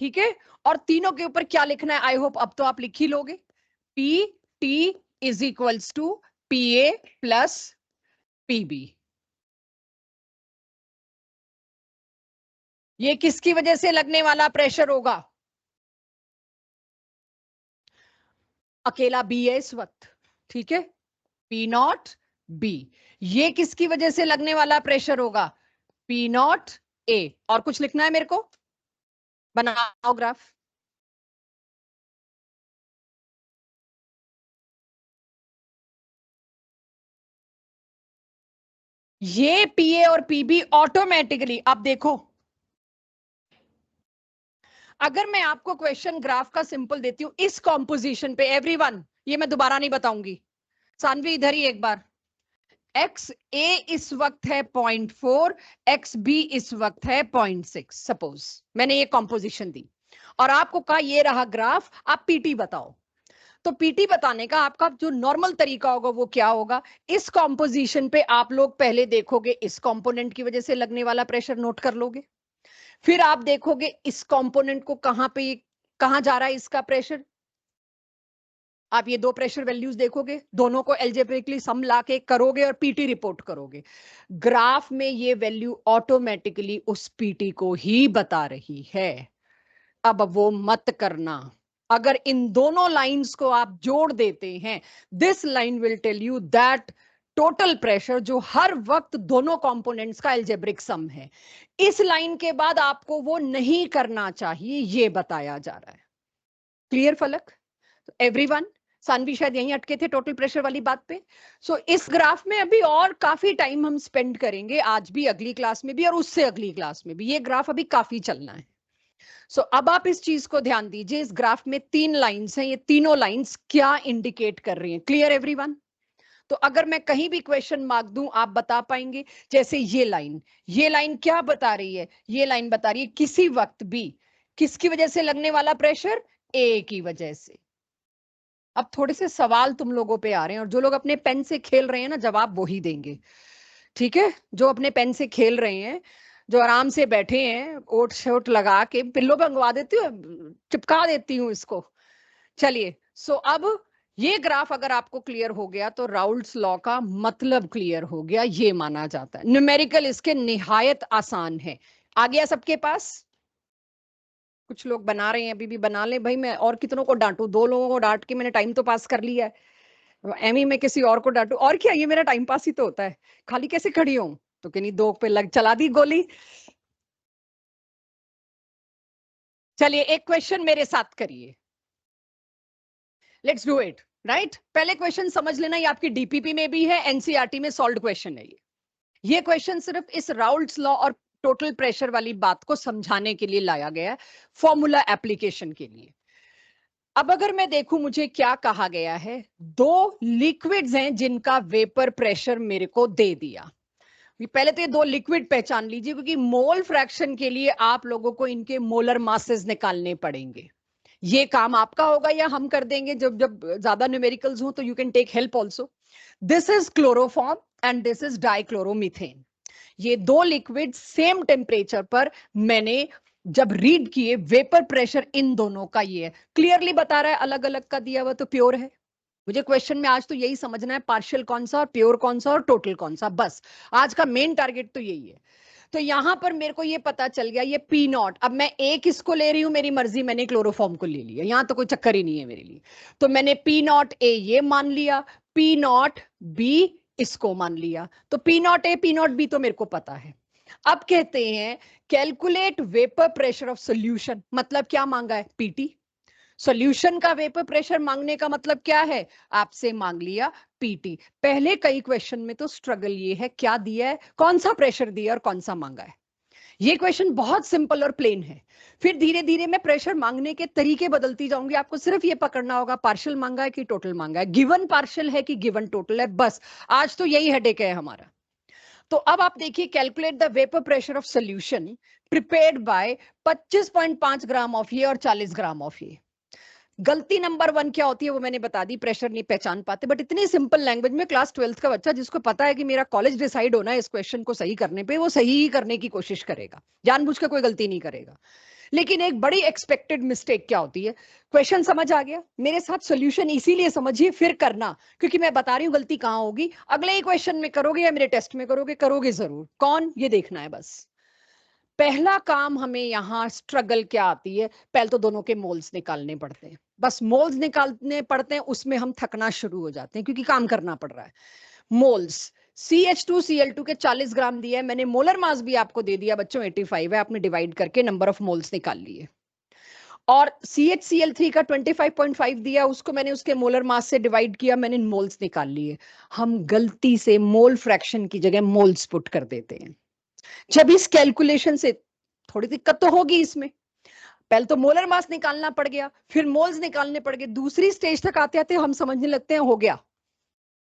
ठीक है, और तीनों के ऊपर क्या लिखना है, आई होप अब तो आप लिख ही लोगे। P T is equals to P A plus P B. ये किसकी वजह से लगने वाला प्रेशर होगा, अकेला बी है इस वक्त। ठीक है, पी नॉट बी। ये किसकी वजह से लगने वाला प्रेशर होगा, पी नॉट ए। और कुछ लिखना है मेरे को, बनाओ ग्राफ। ये पी ए और पी बी ऑटोमेटिकली, अब देखो, अगर मैं आपको क्वेश्चन ग्राफ का सिंपल देती हूं इस कॉम्पोजिशन पे, एवरीवन ये मैं दोबारा नहीं बताऊंगी, सानवी इधर ही एक बार। एक्स ए इस वक्त है 0.4, एक्स बी इस वक्त है 0.6, सपोज मैंने ये कॉम्पोजिशन दी और आपको कहा ये रहा ग्राफ, आप पीटी बताओ। तो पीटी बताने का आपका जो नॉर्मल तरीका होगा वो क्या होगा, इस कॉम्पोजिशन पे आप लोग पहले देखोगे इस कंपोनेंट की वजह से लगने वाला प्रेशर नोट कर लोगे, फिर आप देखोगे इस कंपोनेंट को कहां जा रहा है इसका प्रेशर, आप ये दो प्रेशर वैल्यूज देखोगे, दोनों को एल्जेब्रिकली सम लाके करोगे और पीटी रिपोर्ट करोगे। ग्राफ में ये वैल्यू ऑटोमेटिकली उस पीटी को ही बता रही है। अब वो मत करना, अगर इन दोनों लाइंस को आप जोड़ देते हैं, this line will tell you that total pressure जो हर वक्त दोनों कंपोनेंट्स का अलजेब्रिक सम है। इस लाइन के बाद आपको वो नहीं करना चाहिए, ये बताया जा रहा है। क्लियर फलक? तो एवरीवन, सानवी शायद यहीं अटके थे टोटल प्रेशर वाली बात पे। सो इस ग्राफ में अभी और काफी टाइम हम स्पेंड करेंगे, आज भी, अगली क्लास में भी, और उससे अगली क्लास में भी। ये ग्राफ अभी काफी चलना है। सो अब आप इस चीज को ध्यान दीजिए, इस ग्राफ में 3 लाइंस हैं, ये तीनों लाइंस क्या इंडिकेट कर रही हैं? Clear everyone? तो अगर मैं कहीं भी क्वेश्चन मार्क दूं, आप बता पाएंगे? जैसे ये लाइन क्या बता रही है? ये लाइन बता रही है किसी वक्त भी किसकी वजह से लगने वाला प्रेशर? ए की वजह से। अब थोड़े से सवाल तुम लोगों पे आ रहे हैं, और जो लोग अपने पेन से खेल रहे हैं ना, जवाब वो ही देंगे, ठीक है? जो अपने पेन से खेल रहे हैं, जो आराम से बैठे हैं, ओट शोट लगा के, पिल्लो पे मंगवा देती हूँ, चिपका देती हूँ इसको। चलिए, सो अब ये ग्राफ अगर आपको क्लियर हो गया तो राउल्ट्स लॉ का मतलब क्लियर हो गया, ये माना जाता है। न्यूमेरिकल इसके निहायत आसान है। आ गया सबके पास? कुछ लोग बना रहे हैं, अभी भी बना ले भाई, मैं और कितनों को डांटूं? 2 लोगों को डांट के मैंने टाइम तो पास कर लिया है, एमी में किसी और को डांटू? और क्या, ये मेरा टाइम पास ही तो होता है। खाली कैसे खड़ी हूं? तो किन्हीं 2 पे लग चला दी गोली। चलिए, एक क्वेश्चन मेरे साथ करिए, लेट्स डू इट। राइट, पहले क्वेश्चन समझ लेना, ये आपकी डीपीपी में भी है, एनसीईआरटी में सॉल्व क्वेश्चन है ये क्वेश्चन सिर्फ इस राउल्ट्स लॉ और टोटल प्रेशर वाली बात को समझाने के लिए लाया गया है, फॉर्मूला एप्लीकेशन के लिए। अब अगर मैं देखूं, मुझे क्या कहा गया है? 2 लिक्विड्स हैं जिनका वेपर प्रेशर मेरे को दे दिया। पहले तो ये 2 लिक्विड पहचान लीजिए, क्योंकि मोल फ्रैक्शन के लिए आप लोगों को इनके मोलर मासेस निकालने पड़ेंगे। ये काम आपका होगा या हम कर देंगे, जब जब ज्यादा न्यूमेरिकल्स हो तो you can take help also. This is chloroform and this is dichloromethane. ये 2 लिक्विड सेम टेम्परेचर पर मैंने जब रीड किए, वेपर प्रेशर इन दोनों का ये है। क्लियरली बता रहा है, अलग अलग का दिया हुआ तो प्योर है। मुझे क्वेश्चन में आज तो यही समझना है, पार्शियल कौन सा और प्योर कौन सा और टोटल कौन सा, बस आज का मेन टारगेट तो यही है। तो यहां पर मेरे को ये पता चल गया, ये पी नॉट, अब मैं एक इसको ले रही हूं, मेरी मर्जी, मैंने क्लोरोफॉर्म को ले लिया, यहां तो कोई चक्कर ही नहीं है मेरे लिए। तो मैंने पी नॉट ए ये मान लिया, पी नॉट बी इसको मान लिया। तो पी नॉट ए पी नॉट बी तो मेरे को पता है। अब कहते हैं calculate vapour pressure of solution, मतलब क्या मांगा है? पीटी। सॉल्यूशन का वेपर प्रेशर मांगने का मतलब क्या है? आपसे मांग लिया पीटी। पहले कई क्वेश्चन में तो स्ट्रगल ये है, क्या दिया है, कौन सा प्रेशर दिया और कौन सा मांगा है। ये क्वेश्चन बहुत सिंपल और प्लेन है। फिर धीरे धीरे मैं प्रेशर मांगने के तरीके बदलती जाऊंगी, आपको सिर्फ ये पकड़ना होगा पार्शियल मांगा है कि टोटल मांगा है, गिवन पार्शियल है कि गिवन टोटल है, बस आज तो यही हेडेक है हमारा। तो अब आप देखिए, calculate the vapour pressure of solution prepared by 25.5 gram of ये और 40 ग्राम ऑफ ये। गलती नंबर 1 क्या होती है वो मैंने बता दी, प्रेशर नहीं पहचान पाते। बट इतनी सिंपल लैंग्वेज में क्लास 12th का बच्चा जिसको पता है कि मेरा कॉलेज डिसाइड होना है इस क्वेश्चन को सही करने पे, वो सही ही करने की कोशिश करेगा, जानबूझ के कोई गलती नहीं करेगा। लेकिन एक बड़ी एक्सपेक्टेड मिस्टेक क्या होती है? क्वेश्चन समझ आ गया, मेरे साथ सोल्यूशन इसीलिए समझिए फिर करना, क्योंकि मैं बता रही हूं गलती कहां होगी, अगले ही क्वेश्चन में करोगे या मेरे टेस्ट में करोगे, करोगे जरूर, कौन ये देखना है बस। पहला काम हमें यहाँ स्ट्रगल क्या आती है? पहले तो दोनों के मोल्स निकालने पड़ते हैं, बस मोल्स निकालने पड़ते हैं, उसमें हम थकना शुरू हो जाते हैं क्योंकि काम करना पड़ रहा है। मोल्स, CH2Cl2 के 40 ग्राम दिया है मैंने, मोलर मास भी आपको दे दिया बच्चों 85 है, आपने डिवाइड करके नंबर ऑफ मोल्स निकाल लिए। और CHCl3 का 25.5 दिया, उसको मैंने उसके मोलर मास से डिवाइड किया, मैंने मोल्स निकाल लिए। हम गलती से मोल फ्रैक्शन की जगह मोल्स पुट कर देते हैं। जब इस कैलकुलेशन से थोड़ी दिक्कत तो होगी इसमें, पहले तो मोलर मास निकालना पड़ गया, फिर मोल्स निकालने पड़ गए, दूसरी स्टेज तक आते आते हम समझने लगते हैं हो गया,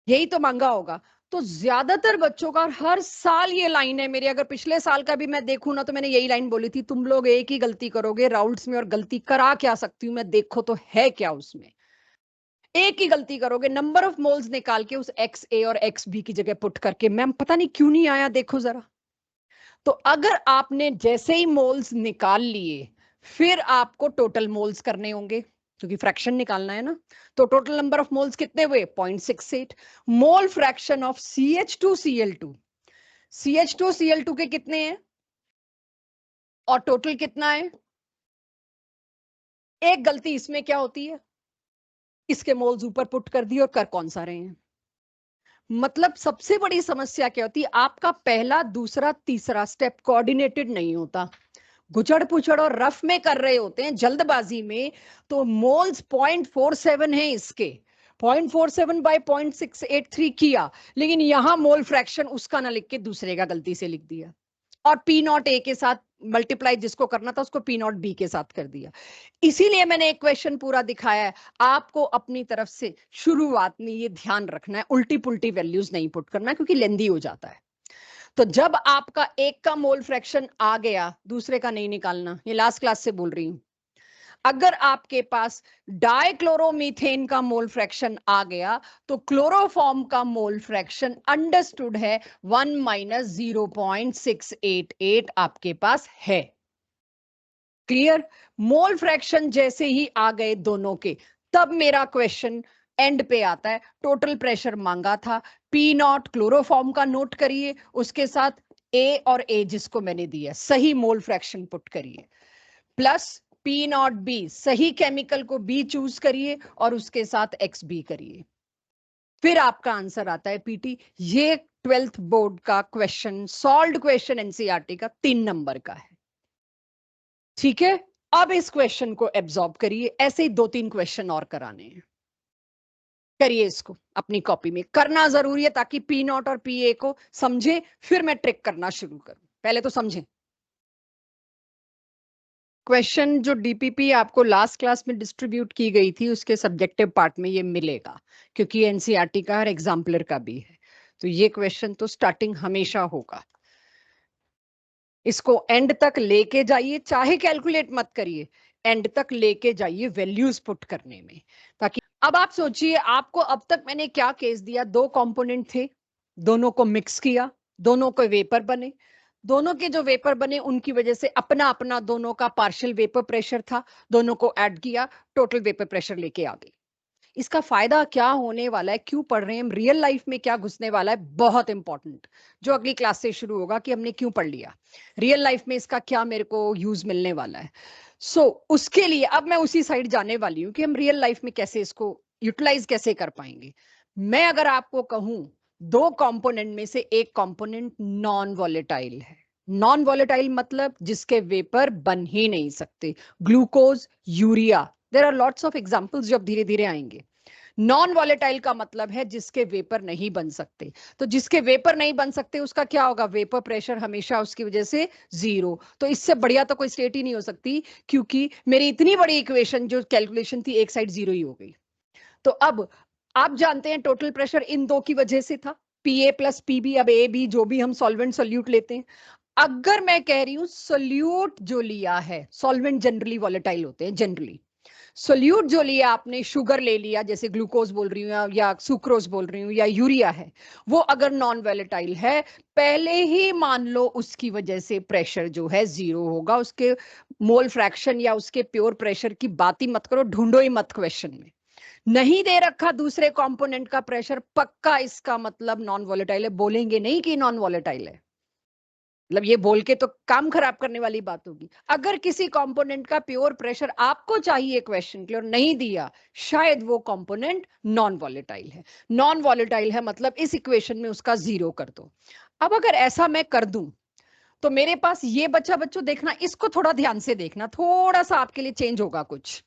यही तो मांगा होगा। तो ज्यादातर बच्चों का, और हर साल ये लाइन है मेरी, अगर पिछले साल का भी मैं देखूं ना तो मैंने यही लाइन बोली थी, तुम लोग एक ही गलती करोगे राउंड्स में, और गलती करा क्या सकती हूं मैं, देखो तो है क्या उसमें। एक ही गलती करोगे, नंबर ऑफ मोल्स निकाल के उस XA और XB की जगह पुट करके, मैम पता नहीं क्यों नहीं आया, देखो जरा। तो अगर आपने जैसे ही मोल्स निकाल लिए, फिर आपको टोटल मोल्स करने होंगे क्योंकि फ्रैक्शन निकालना है ना। तो टोटल नंबर ऑफ मोल्स कितने हुए? 0.68। मोल फ्रैक्शन ऑफ CH2Cl2, CH2Cl2 के कितने हैं और टोटल कितना है? एक गलती इसमें क्या होती है, इसके मोल्स ऊपर पुट कर दिए और कर कौन सा रहे हैं। मतलब सबसे बड़ी समस्या क्या होती है, आपका पहला दूसरा तीसरा स्टेप कोऑर्डिनेटेड नहीं होता, गुचड़ पुचड़ और रफ में कर रहे होते हैं जल्दबाजी में। तो मोल्स 0.47 है इसके, 0.47 बाय 0.683 किया, लेकिन यहां मोल फ्रैक्शन उसका ना लिख के दूसरे का गलती से लिख दिया, और पी नॉट ए के साथ मल्टीप्लाई जिसको करना था उसको पी नॉट बी के साथ कर दिया। इसीलिए मैंने एक क्वेश्चन पूरा दिखाया है, आपको अपनी तरफ से शुरुआत में ये ध्यान रखना है, उल्टी पुल्टी वैल्यूज नहीं पुट करना क्योंकि लेंदी हो जाता है। तो जब आपका एक का मोल फ्रैक्शन आ गया, दूसरे का नहीं निकालना, ये लास्ट क्लास से बोल रही हूं। अगर आपके पास डाइक्लोरोमीथेन का मोल फ्रैक्शन आ गया तो क्लोरोफॉर्म का मोल फ्रैक्शन अंडरस्टूड है 1 माइनस 0.688 आपके पास है। क्लियर? मोल फ्रैक्शन जैसे ही आ गए दोनों के, तब मेरा क्वेश्चन एंड पे आता है, टोटल प्रेशर मांगा था, पी नॉट क्लोरोफॉर्म का नोट करिए, उसके साथ ए और ए जिसको मैंने दिया सही मोल फ्रैक्शन पुट करिए, प्लस पी नॉट बी सही केमिकल को बी चूज करिए और उसके साथ एक्स बी करिए, फिर आपका आंसर आता है पीटी। ये 12th बोर्ड का क्वेश्चन, सॉल्व्ड क्वेश्चन एनसीईआरटी का 3 नंबर का है। ठीक है, अब इस क्वेश्चन को एब्जॉर्ब करिए, ऐसे ही 2-3 क्वेश्चन और कराने हैं, करिए इसको अपनी कॉपी में, करना जरूरी है ताकि पी नॉट और पी ए को समझे, फिर मैं ट्रिक करना शुरू करूं, पहले तो समझें। क्वेश्चन जो डीपीपी आपको लास्ट क्लास में डिस्ट्रीब्यूट की गई थी उसके सब्जेक्टिव पार्ट में ये मिलेगा, क्योंकि एनसीईआरटी का और एग्जाम्पलर का भी है, तो ये क्वेश्चन तो स्टार्टिंग हमेशा होगा। इसको एंड तक लेके जाइए, चाहे कैलकुलेट मत करिए, एंड तक लेके जाइए वैल्यूज पुट करने में, ताकि अब आप सोचिए, आपको अब तक मैंने क्या केस दिया, 2 कंपोनेंट थे, दोनों को मिक्स किया, दोनों को वेपर बने, दोनों के जो वेपर बने उनकी वजह से अपना अपना दोनों का पार्शियल वेपर प्रेशर था, दोनों को ऐड किया, टोटल वेपर प्रेशर लेके आ गई। इसका फायदा क्या होने वाला है, क्यों पढ़ रहे हैं हम, रियल लाइफ में क्या घुसने वाला है, बहुत इंपॉर्टेंट, जो अगली क्लास से शुरू होगा कि हमने क्यों पढ़ लिया, रियल लाइफ में इसका क्या मेरे को यूज मिलने वाला है। उसके लिए अब मैं उसी साइड जाने वाली हूं कि हम रियल लाइफ में कैसे इसको यूटिलाइज कैसे कर पाएंगे। मैं अगर आपको कहूं 2 कंपोनेंट में से एक कंपोनेंट नॉन वॉलेटाइल है, नॉन वॉलेटाइल मतलब जिसके वेपर बन ही नहीं सकते, glucose, urea, there are lots of examples जो अब धीरे धीरे आएंगे। नॉन वॉलेटाइल का मतलब है जिसके वेपर नहीं बन सकते, तो जिसके वेपर नहीं बन सकते उसका क्या होगा, वेपर प्रेशर हमेशा उसकी वजह से 0। तो इससे बढ़िया तो कोई स्टेट ही नहीं हो सकती, क्योंकि मेरी इतनी बड़ी इक्वेशन जो कैलकुलेशन थी एक साइड 0 ही हो गई। तो अब आप जानते हैं टोटल प्रेशर इन 2 की वजह से था, P A plus P B, अब ए बी जो भी हम सॉल्वेंट सोल्यूट लेते हैं, अगर मैं कह रही हूं सोल्यूट जो लिया है, सॉल्वेंट जनरली वॉलेटाइल होते हैं, जनरली सोल्यूट जो लिया आपने, शुगर ले लिया जैसे ग्लूकोज बोल रही हूँ या सुक्रोज बोल रही हूँ या यूरिया है, वो अगर नॉन वॉलेटाइल है, पहले ही मान लो उसकी वजह से प्रेशर जो है 0 होगा, उसके मोल फ्रैक्शन या उसके प्योर प्रेशर की बात ही मत करो, ढूंढो ही मत क्वेश्चन में, नहीं दे रखा दूसरे कंपोनेंट का प्रेशर, पक्का इसका मतलब नॉन वॉलेटाइल है, बोलेंगे नहीं कि नॉन वॉलेटाइल है, मतलब ये बोल के तो काम खराब करने वाली बात होगी। अगर किसी कंपोनेंट का प्योर प्रेशर आपको चाहिए क्वेश्चन के लिए और नहीं दिया, शायद वो कंपोनेंट नॉन वॉलेटाइल है, नॉन वॉलेटाइल है मतलब इस इक्वेशन में उसका 0 कर दो। अब अगर ऐसा मैं कर दूं तो मेरे पास ये बच्चा, बच्चों देखना, इसको थोड़ा ध्यान से देखना, थोड़ा सा आपके लिए चेंज होगा कुछ।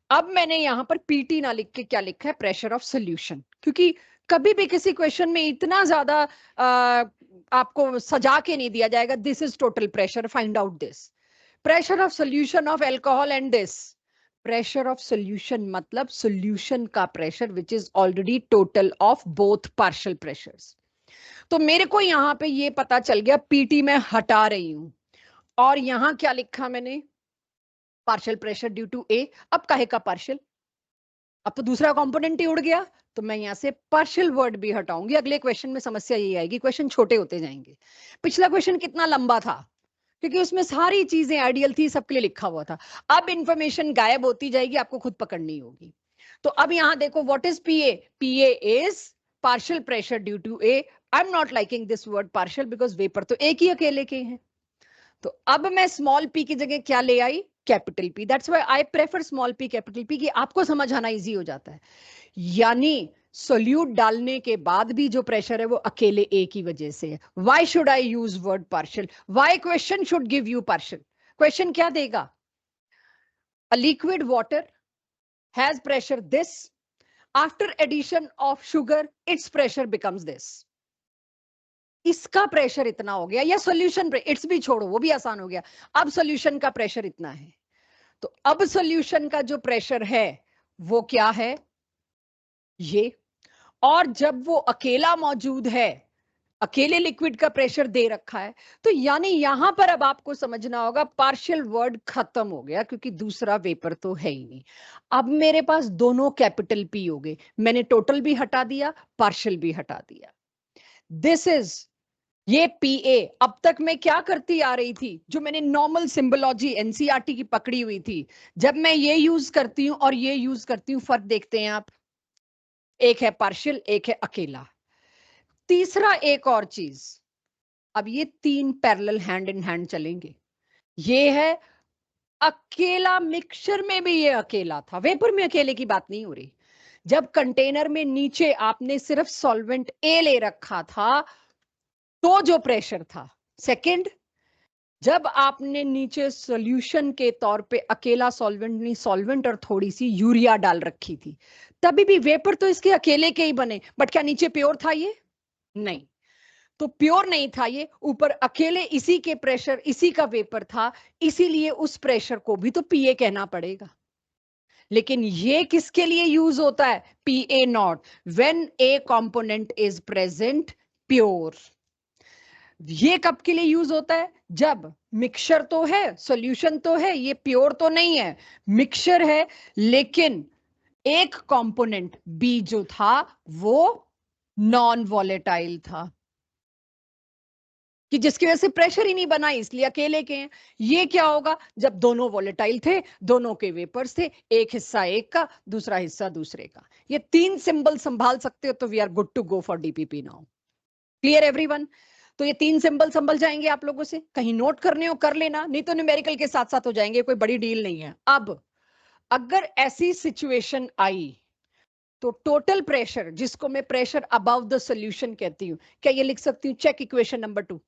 अब मैंने यहां पर पीटी ना लिख के क्या लिखा है, प्रेशर ऑफ सोल्यूशन, क्योंकि कभी भी किसी क्वेश्चन में इतना ज्यादा आपको सजा के नहीं दिया जाएगा, this is total pressure, find out this pressure of solution of alcohol and this pressure of solution, मतलब सोल्यूशन का pressure which is already total of both partial pressures. तो मेरे को यहां पे ये पता चल गया, पीटी में हटा रही हूं और यहां क्या लिखा मैंने, पार्शियल प्रेशर ड्यू टू ए। अब काहे का पार्शियल, अब तो दूसरा कंपोनेंट ही उड़ गया, तो मैं यहां से पार्शियल वर्ड भी हटाऊंगी, अगले क्वेश्चन में समस्या यही आएगी, क्वेश्चन छोटे होते जाएंगे। पिछला क्वेश्चन कितना लंबा था, क्योंकि उसमें सारी चीजें आइडियल थी, सबके लिए लिखा हुआ था। अब इंफॉर्मेशन गायब होती जाएगी, आपको खुद पकड़नी होगी। तो अब यहां देखो, what is PA, PA is partial pressure due to A. I am not liking this word partial because vapour तो एक ही अकेले के हैं। तो अब मैं स्मॉल पी की जगह क्या ले आई, capital P. That's why I prefer small P capital P, कि आपको समझ आना इजी हो जाता है. यानी सोल्यूट डालने के बाद भी जो प्रेशर है वो अकेले ए की वजह से है. Why should I use word partial? Why question should give you partial? Question क्या देगा? A liquid water has pressure this, after addition of sugar its pressure becomes this. इसका प्रेशर इतना हो गया, या सॉल्यूशन इट्स भी छोड़ो, वो भी आसान हो गया. अब सॉल्यूशन का प्रेशर इतना है. तो अब सॉल्यूशन का जो प्रेशर है वो क्या है? ये. और जब वो अकेला मौजूद है, अकेले लिक्विड का प्रेशर दे रखा है, तो यानी यहां पर अब आपको समझना होगा पार्शियल वर्ड खत्म हो गया, क्योंकि दूसरा वेपर तो है ही नहीं. अब मेरे पास दोनों कैपिटल पी हो गए. मैंने टोटल भी हटा दिया, पार्शियल भी हटा दिया. दिस इज ये पीए. अब तक मैं क्या करती आ रही थी, जो मैंने नॉर्मल सिंबोलॉजी एनसीईआरटी की पकड़ी हुई थी, जब मैं ये यूज करती हूं और ये यूज करती हूं, फर्क देखते हैं आप. एक है पार्शियल, एक है अकेला. तीसरा एक और चीज, अब ये तीन पैरेलल हैंड इन हैंड चलेंगे. ये है अकेला, मिक्सचर में भी ये अकेला था, वेपर में अकेले की बात नहीं हो रही. जब कंटेनर में नीचे आपने सिर्फ सॉल्वेंट ए ले रखा था तो जो प्रेशर था. सेकंड, जब आपने नीचे सॉल्यूशन के तौर पे अकेला सॉल्वेंट नहीं, सॉल्वेंट और थोड़ी सी यूरिया डाल रखी थी, तभी भी वेपर तो इसके अकेले के ही बने. बट क्या नीचे प्योर था ये? नहीं. तो प्योर नहीं था ये, ऊपर अकेले इसी के प्रेशर, इसी का वेपर था, इसीलिए उस प्रेशर को भी तो पीए कहना पड़ेगा. लेकिन ये किसके लिए यूज होता है? P A not, when a component is present pure. ये कब के लिए यूज होता है? जब मिक्सचर तो है, सॉल्यूशन तो है, ये प्योर तो नहीं है, मिक्सचर है, लेकिन एक कंपोनेंट बी जो था वो नॉन वॉलेटाइल था, कि जिसकी वजह से प्रेशर ही नहीं बना, इसलिए अकेले के हैं. ये क्या होगा? जब दोनों वॉलेटाइल थे, दोनों के वेपर्स थे, एक हिस्सा एक का, दूसरा हिस्सा दूसरे का. ये तीन सिंबल संभाल सकते हो तो we are good to go for DPP now. Clear everyone? तो ये तीन सिंबल संभल जाएंगे आप लोगों से. कहीं नोट करने हो कर लेना, नहीं तो न्यूमेरिकल के साथ साथ हो जाएंगे, कोई बड़ी डील नहीं है. अब अगर ऐसी सिचुएशन आई तो टोटल प्रेशर, जिसको मैं प्रेशर अबव द सॉल्यूशन कहती हूं, क्या ये लिख सकती हूं? Check equation number 2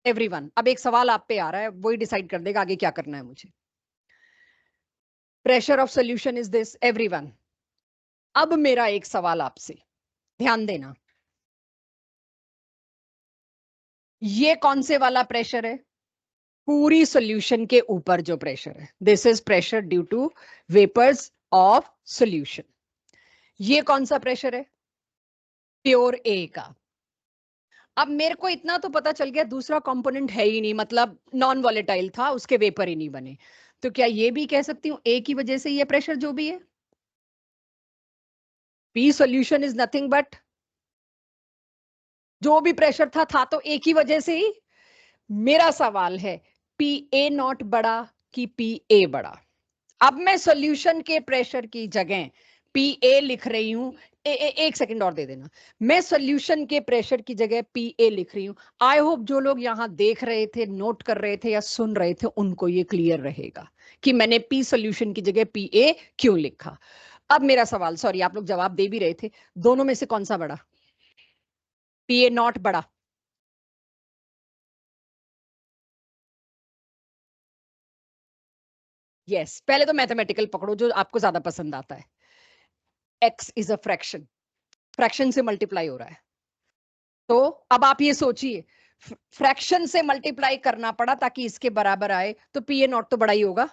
everyone. अब एक सवाल आप पे आ रहा है, वही डिसाइड कर देगा आगे क्या करना है मुझे. Pressure of solution is this everyone. अब मेरा एक सवाल आपसे, ध्यान देना. ये कौन से वाला प्रेशर है? पूरी सॉल्यूशन के ऊपर जो प्रेशर है, this is pressure due to vapours of solution. ये कौन सा प्रेशर है? प्योर ए का. अब मेरे को इतना तो पता चल गया, दूसरा कंपोनेंट है ही नहीं, मतलब नॉन वॉलेटाइल था, उसके वेपर ही नहीं बने. तो क्या ये भी कह सकती हूँ ए की वजह से ये प्रेशर जो भी है? P solution is nothing but, जो भी प्रेशर था तो ए की वजह से ही. मेरा सवाल है, पी ए नॉट बड़ा कि पी ए बड़ा? अब मैं सॉल्यूशन के प्रेशर की जगह पी ए लिख रही हूं. एक सेकंड और दे देना. मैं सॉल्यूशन के प्रेशर की जगह पी ए लिख रही हूं. आई होप जो लोग यहां देख रहे थे, नोट कर रहे थे या सुन रहे थे, उनको ये क्लियर रहेगा कि मैंने पी सॉल्यूशन की जगह पी ए क्यों लिखा. अब मेरा सवाल, सॉरी आप लोग जवाब दे भी रहे थे, दोनों में से कौन सा बड़ा? पी ए नॉट बड़ा. यस, पहले तो मैथमेटिकल पकड़ो जो आपको ज्यादा पसंद आता है. X is a fraction, fraction से मल्टीप्लाई हो रहा है. तो अब आप ये सोचिए, फ्रैक्शन से मल्टीप्लाई करना पड़ा ताकि इसके बराबर आए, तो पी ए नॉट तो बड़ा ही होगा,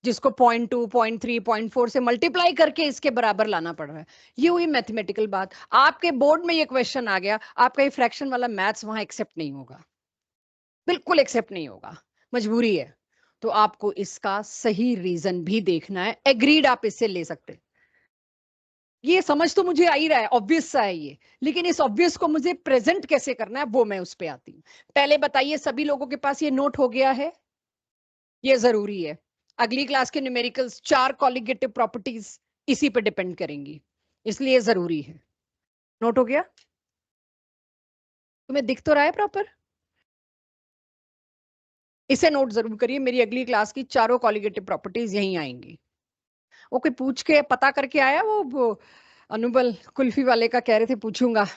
जिसको 0.2 0.3 0.4 से मल्टीप्लाई करके इसके बराबर लाना पड़ रहा है. ये हुई मैथमेटिकल बात. आपके बोर्ड में ये क्वेश्चन आ गया, आपका ये फ्रैक्शन वाला मैथ्स वहां एक्सेप्ट नहीं होगा, बिल्कुल एक्सेप्ट नहीं होगा, मजबूरी है. तो आपको इसका सही रीजन भी देखना है. एग्रीड, आप इससे ले सकते हैं. ये समझ तो मुझे आ ही रहा है, ऑब्वियस सा है ये, लेकिन इस ऑब्वियस को मुझे प्रेजेंट कैसे करना है वो मैं उस पे आती हूँ. पहले बताइए, सभी लोगों के पास ये नोट हो गया है? ये जरूरी है. अगली क्लास के न्यूमेरिकल्स 4 कॉलिगेटिव प्रॉपर्टीज इसी पे डिपेंड करेंगी, इसलिए जरूरी है. नोट हो गया? तुम्हें दिख तो रहा है प्रॉपर? इसे नोट जरूर करिए, मेरी अगली क्लास की चारों कॉलिगेटिव प्रॉपर्टीज यहीं आएंगी। वो कोई पूछ के पता करके आया, वो अनुबल कुल्फी वाले का कह रहे थे पूछूंगा।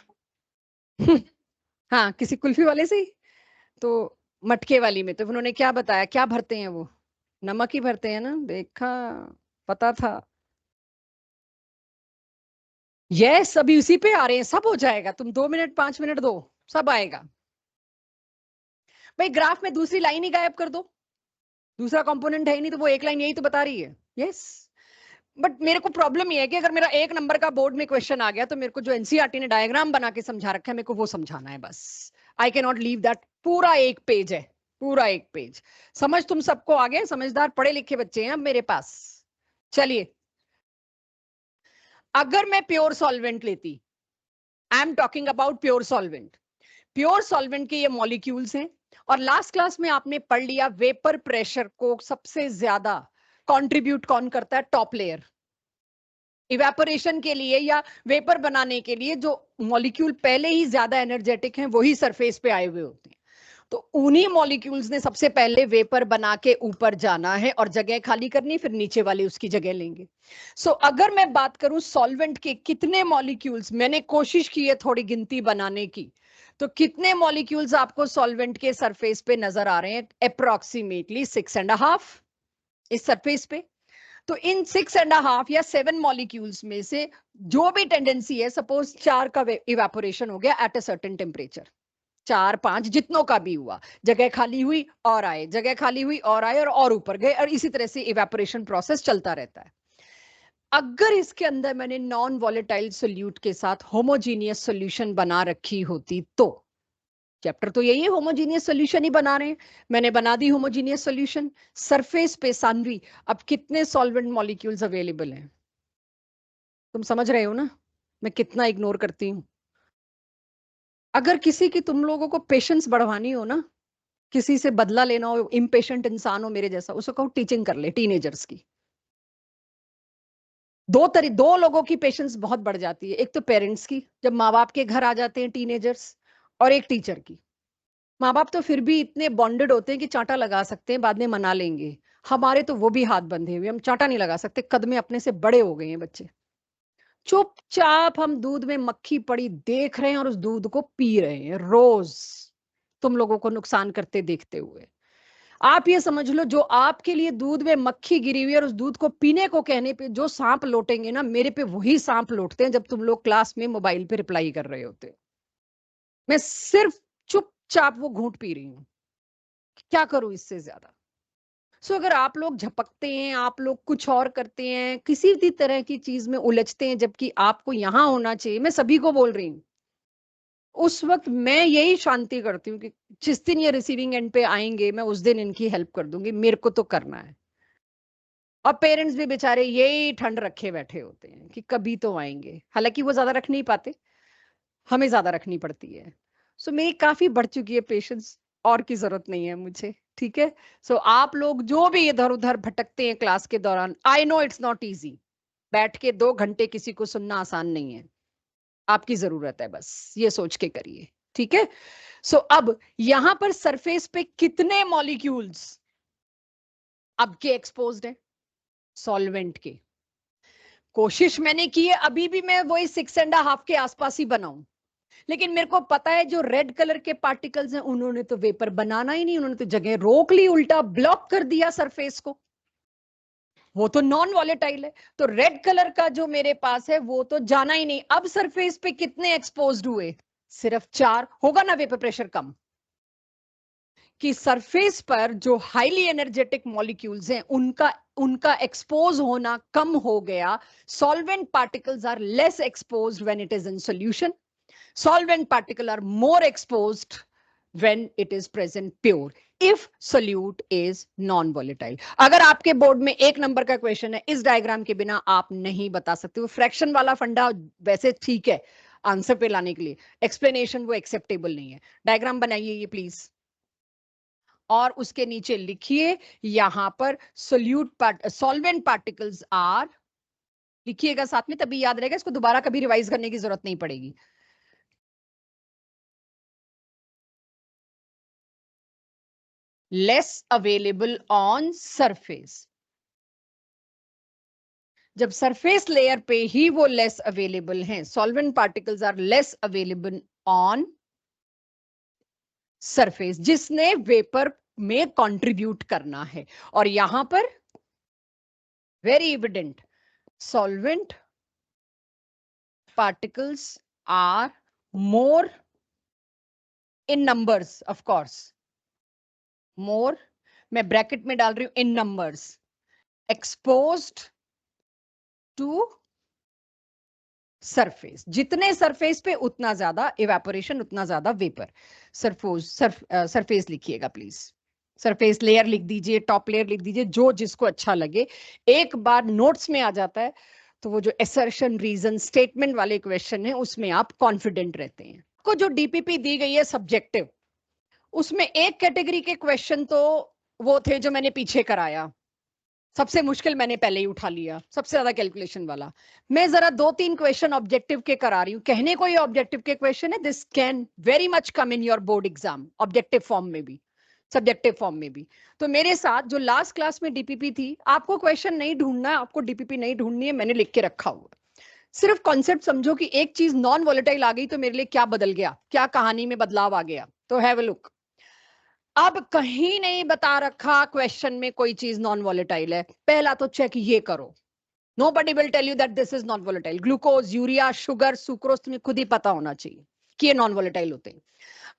हाँ, किसी कुल्फी वाले से ही। तो मटके वाली में तो उन्होंने क्या बताया, क्या भरते हैं वो? नमक ही भरते हैं ना, देखा, पता था। यस, अभी उसी पे आ रहे हैं, सब हो जाएगा, तुम 2 मिनट 5 मिनट दो, सब आएगा। भाई ग्राफ में दूसरी लाइन ही गायब कर दो, दूसरा कंपोनेंट है ही नहीं, तो वो एक लाइन यही तो बता रही है। यस, बट मेरे को प्रॉब्लम ये है कि अगर मेरा 1 नंबर का बोर्ड में क्वेश्चन आ गया तो मेरे को जो एनसीईआरटी ने डायग्राम बना के समझा रखा है, मेरे को वो समझाना है बस। I can not leave that, पूरा एक पेज है, पूरा एक पेज। समझ तुम सबको आ गया, समझदार पढ़े लिखे बच्चे हैं अब मेरे पास। चलिए, अगर मैं प्योर सॉल्वेंट लेती, I am talking about pure solvent, pure solvent के ये मॉलिक्यूल्स हैं। और लास्ट क्लास में आपने पढ़ लिया वेपर प्रेशर को सबसे ज्यादा कंट्रीब्यूट कौन करता है? Top layer. इवेपोरेशन के लिए या वेपर बनाने के लिए जो मॉलिक्यूल पहले ही ज्यादा एनर्जेटिक हैं वही सरफेस पे आए हुए होते हैं। तो उन्हीं मॉलिक्यूल्स ने सबसे पहले वेपर बना के ऊपर जाना है और जगह खाली करनी, फिर नीचे वाले उसकी जगह लेंगे। अगर मैं बात करूं सॉल्वेंट के कितने मॉलिक्यूल्स, मैंने कोशिश की है थोड़ी गिनती बनाने की, तो कितने मॉलिक्यूल्स आपको सॉल्वेंट के सरफेस पे नजर आ रहे हैं? अप्रोक्सीमेटली 6.5 इस सरफेस पे। तो इन 6.5 या 7 मॉलिक्यूल्स में से जो भी टेंडेंसी है, सपोज 4 का इवेपोरेशन हो गया एट अ सर्टेन टेम्परेचर, 4 5 जितनों का भी हुआ, जगह खाली हुई और आए, जगह खाली हुई और आए, और ऊपर गए, और इसी तरह से इवेपोरेशन प्रोसेस चलता रहता है। अगर इसके अंदर मैंने नॉन वॉलेटाइल सोल्यूट के साथ होमोजीनियस सोल्यूशन बना रखी होती, तो चैप्टर तो यही है, होमोजीनियस सोल्यूशन ही बना रहे हैं, मैंने बना दी होमोजीनियस सोल्यूशन। सरफेस पे सानवी, अब कितने सॉल्वेंट मॉलिक्यूल्स अवेलेबल हैं? तुम समझ रहे हो ना मैं कितना इग्नोर करती हूँ? अगर किसी की तुम लोगों को पेशेंस बढ़वानी हो ना, किसी से बदला लेना हो, इम्पेशेंट इंसान हो मेरे जैसा, उसको कहो टीचिंग कर ले टीनेजर्स की। दो लोगों की पेशेंस बहुत बढ़ जाती है, एक तो पेरेंट्स की जब माँ बाप के घर आ जाते हैं टीनेजर्स, और एक टीचर की। माँ बाप तो फिर भी इतने बॉन्डेड होते हैं कि चांटा लगा सकते हैं, बाद में मना लेंगे। हमारे तो वो भी हाथ बंधे हुए, हम चांटा नहीं लगा सकते, कद में अपने से बड़े हो गए हैं बच्चे। चुपचाप हम दूध में मक्खी पड़ी देख रहे हैं और उस दूध को पी रहे हैं रोज, तुम लोगों को नुकसान करते देखते हुए। आप ये समझ लो, जो आपके लिए दूध में मक्खी गिरी हुई है और उस दूध को पीने को कहने पे जो सांप लौटेंगे ना, मेरे पे वही सांप लौटते हैं जब तुम लोग क्लास में मोबाइल पे रिप्लाई कर रहे होते हो। मैं सिर्फ चुपचाप वो घूंट पी रही हूँ, क्या करूं इससे ज्यादा? अगर आप लोग झपकते हैं, आप लोग कुछ और करते हैं, किसी भी तरह की चीज में उलझते हैं जबकि आपको यहां होना चाहिए, मैं सभी को बोल रही हूँ, उस वक्त मैं यही शांति करती हूँ कि जिस दिन ये रिसीविंग एंड पे आएंगे मैं उस दिन इनकी हेल्प कर दूंगी, मेरे को तो करना है। और पेरेंट्स भी बेचारे यही ठंड रखे बैठे होते हैं कि कभी तो आएंगे, हालांकि वो ज्यादा रख नहीं पाते, हमें ज्यादा रखनी पड़ती है। मेरी काफी बढ़ चुकी है पेशेंस, और की जरूरत नहीं है मुझे, ठीक है? आप लोग जो भी इधर उधर भटकते हैं क्लास के दौरान, I know it's not easy, बैठ के 2 घंटे किसी को सुनना आसान नहीं है, आपकी जरूरत है, बस ये सोच के करिए, ठीक है? अब यहां पर सरफेस पे कितने मॉलिक्यूल्स अब के एक्सपोज्ड है सॉल्वेंट के? कोशिश मैंने की है, अभी भी मैं वही 6.5 के आसपास ही बनाऊं, लेकिन मेरे को पता है जो रेड कलर के पार्टिकल्स हैं उन्होंने तो वेपर बनाना ही नहीं, उन्होंने तो जगह रोक ली, उल्टा ब्लॉक कर दिया सरफेस को, वो तो नॉन वॉलेटाइल है। तो रेड कलर का जो मेरे पास है वो तो जाना ही नहीं। अब सरफेस पे कितने एक्सपोज्ड हुए? सिर्फ 4। होगा ना वेपर प्रेशर कम? कि सरफेस पर जो हाईली एनर्जेटिक मॉलिक्यूल्स हैं उनका उनका एक्सपोज होना कम हो गया। Solvent particles are less exposed when it is in solution, solvent particle are more exposed when it is present pure if solute is non volatile। अगर आपके बोर्ड में 1 नंबर का क्वेश्चन है, इस डायग्राम के बिना आप नहीं बता सकते। वो फ्रैक्शन वाला फंडा वैसे ठीक है आंसर पे लाने के लिए, एक्सप्लेनेशन वो एक्सेप्टेबल नहीं है। डायग्राम बनाइए ये प्लीज, और उसके नीचे लिखिए यहां पर सॉल्वेंट पार्टिकल्स आर, लिखिएगा साथ में, तभी याद रहेगा, इसको दोबारा कभी रिवाइज करने की जरूरत नहीं पड़ेगी। Less available on surface. जब सरफेस लेयर पे ही वो लेस अवेलेबल हैं, solvent particles are less available on surface, जिसने वेपर में कंट्रीब्यूट करना है। और यहां पर very evident, solvent particles are more in numbers, of course more, मैं ब्रैकेट में डाल रही हूं in numbers, exposed to surface. जितने सरफेस पे उतना ज्यादा इवेपोरेशन, उतना ज्यादा वेपर। सरफेस लिखिएगा प्लीज, सरफेस लेयर लिख दीजिए, टॉप लेयर लिख दीजिए, जो जिसको अच्छा लगे। एक बार नोट्स में आ जाता है तो वो जो असर्शन रीजन स्टेटमेंट वाले क्वेश्चन है उसमें आप कॉन्फिडेंट रहते हैं। को जो डीपीपी दी गई है सब्जेक्टिव, उसमें एक कैटेगरी के क्वेश्चन तो वो थे जो मैंने पीछे कराया, सबसे मुश्किल मैंने पहले ही उठा लिया, सबसे ज्यादा कैलकुलेशन वाला। मैं जरा 2-3 क्वेश्चन ऑब्जेक्टिव के करा रही हूँ, कहने को ये ऑब्जेक्टिव के क्वेश्चन है, this can very much come in your board exam, objective form में भी, सब्जेक्टिव फॉर्म में भी। तो मेरे साथ जो लास्ट क्लास में डीपीपी थी, आपको क्वेश्चन नहीं ढूंढना है, आपको डीपीपी नहीं ढूंढनी है, मैंने लिख के रखा हुआ। सिर्फ कॉन्सेप्ट समझो कि एक चीज नॉन वॉलेटाइल आ गई तो मेरे लिए क्या बदल गया, क्या कहानी में बदलाव आ गया। तो हैव अ लुक। अब कहीं नहीं बता रखा क्वेश्चन में कोई चीज नॉन वॉलेटाइल है, पहला तो चेक ये करो। Nobody will tell you that this is non volatile. Glucose, urea, sugar, sucrose, तुम्हें खुद ही पता होना चाहिए कि ये नॉन वॉलेटाइल होते हैं।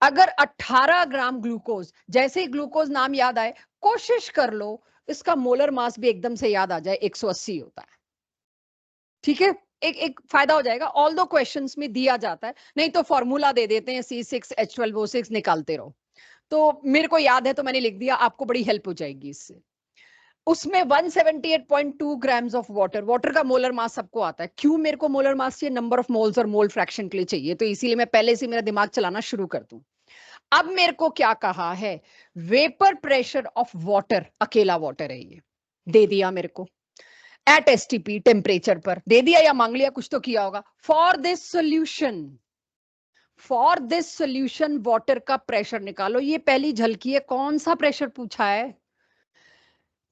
अगर 18 ग्राम ग्लूकोज, जैसे ही ग्लूकोज नाम याद आए, कोशिश कर लो इसका मोलर मास भी एकदम से याद आ जाए, 180 होता है। ठीक है, एक एक फायदा हो जाएगा। ऑल दो क्वेश्चंस में दिया जाता है, नहीं तो फॉर्मूला दे देते हैं C6H12O6, निकालते रहो। तो मेरे को याद है तो मैंने लिख दिया, आपको बड़ी हेल्प हो जाएगी इससे। उसमें 178.2 ग्राम्स ऑफ वाटर, वाटर का मोलर मास सबको आता है। क्यों मेरे को मोलर मास चाहिए? नंबर ऑफ मोल्स और मोल फ्रैक्शन के लिए चाहिए, तो इसीलिए मैं पहले से मेरा दिमाग चलाना शुरू कर दूं। अब मेरे को क्या कहा है, वेपर प्रेशर ऑफ वाटर, अकेला वाटर है ये, दे दिया मेरे को एट एसटीपी टेम्परेचर पर, दे दिया या मांग लिया, कुछ तो किया होगा। फॉर दिस सोल्यूशन वाटर का प्रेशर निकालो। ये पहली झलकी है, कौन सा प्रेशर पूछा है?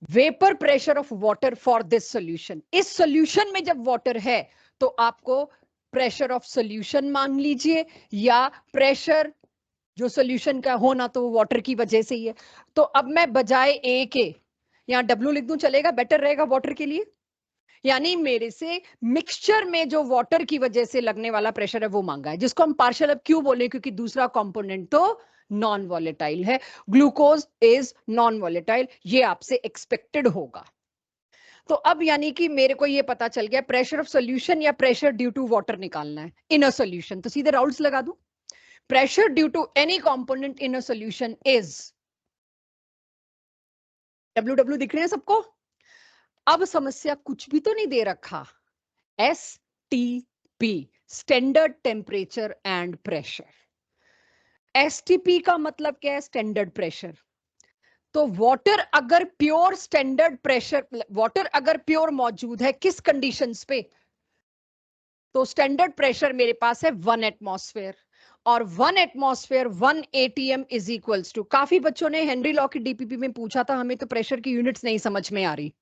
Vapour pressure of water for this solution. इस सोल्यूशन में जब वाटर है तो आपको प्रेशर ऑफ सोल्यूशन मांग लीजिए, या प्रेशर जो सोल्यूशन का होना तो वाटर की वजह से ही है। तो अब मैं बजाय ए के यहां डब्ल्यू लिख दूं, चलेगा? बेटर रहेगा वाटर के लिए। यानी मेरे से मिक्सचर में जो वाटर की वजह से लगने वाला प्रेशर है वो मांगा है, जिसको हम पार्शियल अब क्यों बोले, क्योंकि दूसरा कंपोनेंट तो नॉन वॉलेटाइल है, ग्लूकोज इज नॉन वॉलेटाइल, ये आपसे एक्सपेक्टेड होगा। तो अब यानी कि मेरे को ये पता चल गया प्रेशर ऑफ सॉल्यूशन या प्रेशर ड्यू टू वाटर निकालना है इन अ सॉल्यूशन, तो सीधे राउल्स लगा दूं। Pressure due to any component in a solution is, W W दिख रहे हैं सबको? अब समस्या कुछ भी तो नहीं दे रखा, STP, standard temperature and pressure. STP का मतलब क्या है? Standard pressure. तो वाटर अगर प्योर स्टैंडर्ड प्रेशर, वाटर अगर प्योर मौजूद है किस कंडीशंस पे, तो स्टैंडर्ड प्रेशर मेरे पास है 1 एटमॉस्फेयर, और 1 atmosphere 1 ATM is equals to, काफी बच्चों ने हेनरी लॉ की डीपीपी में पूछा था, हमें तो प्रेशर की यूनिट्स नहीं समझ में आ रही,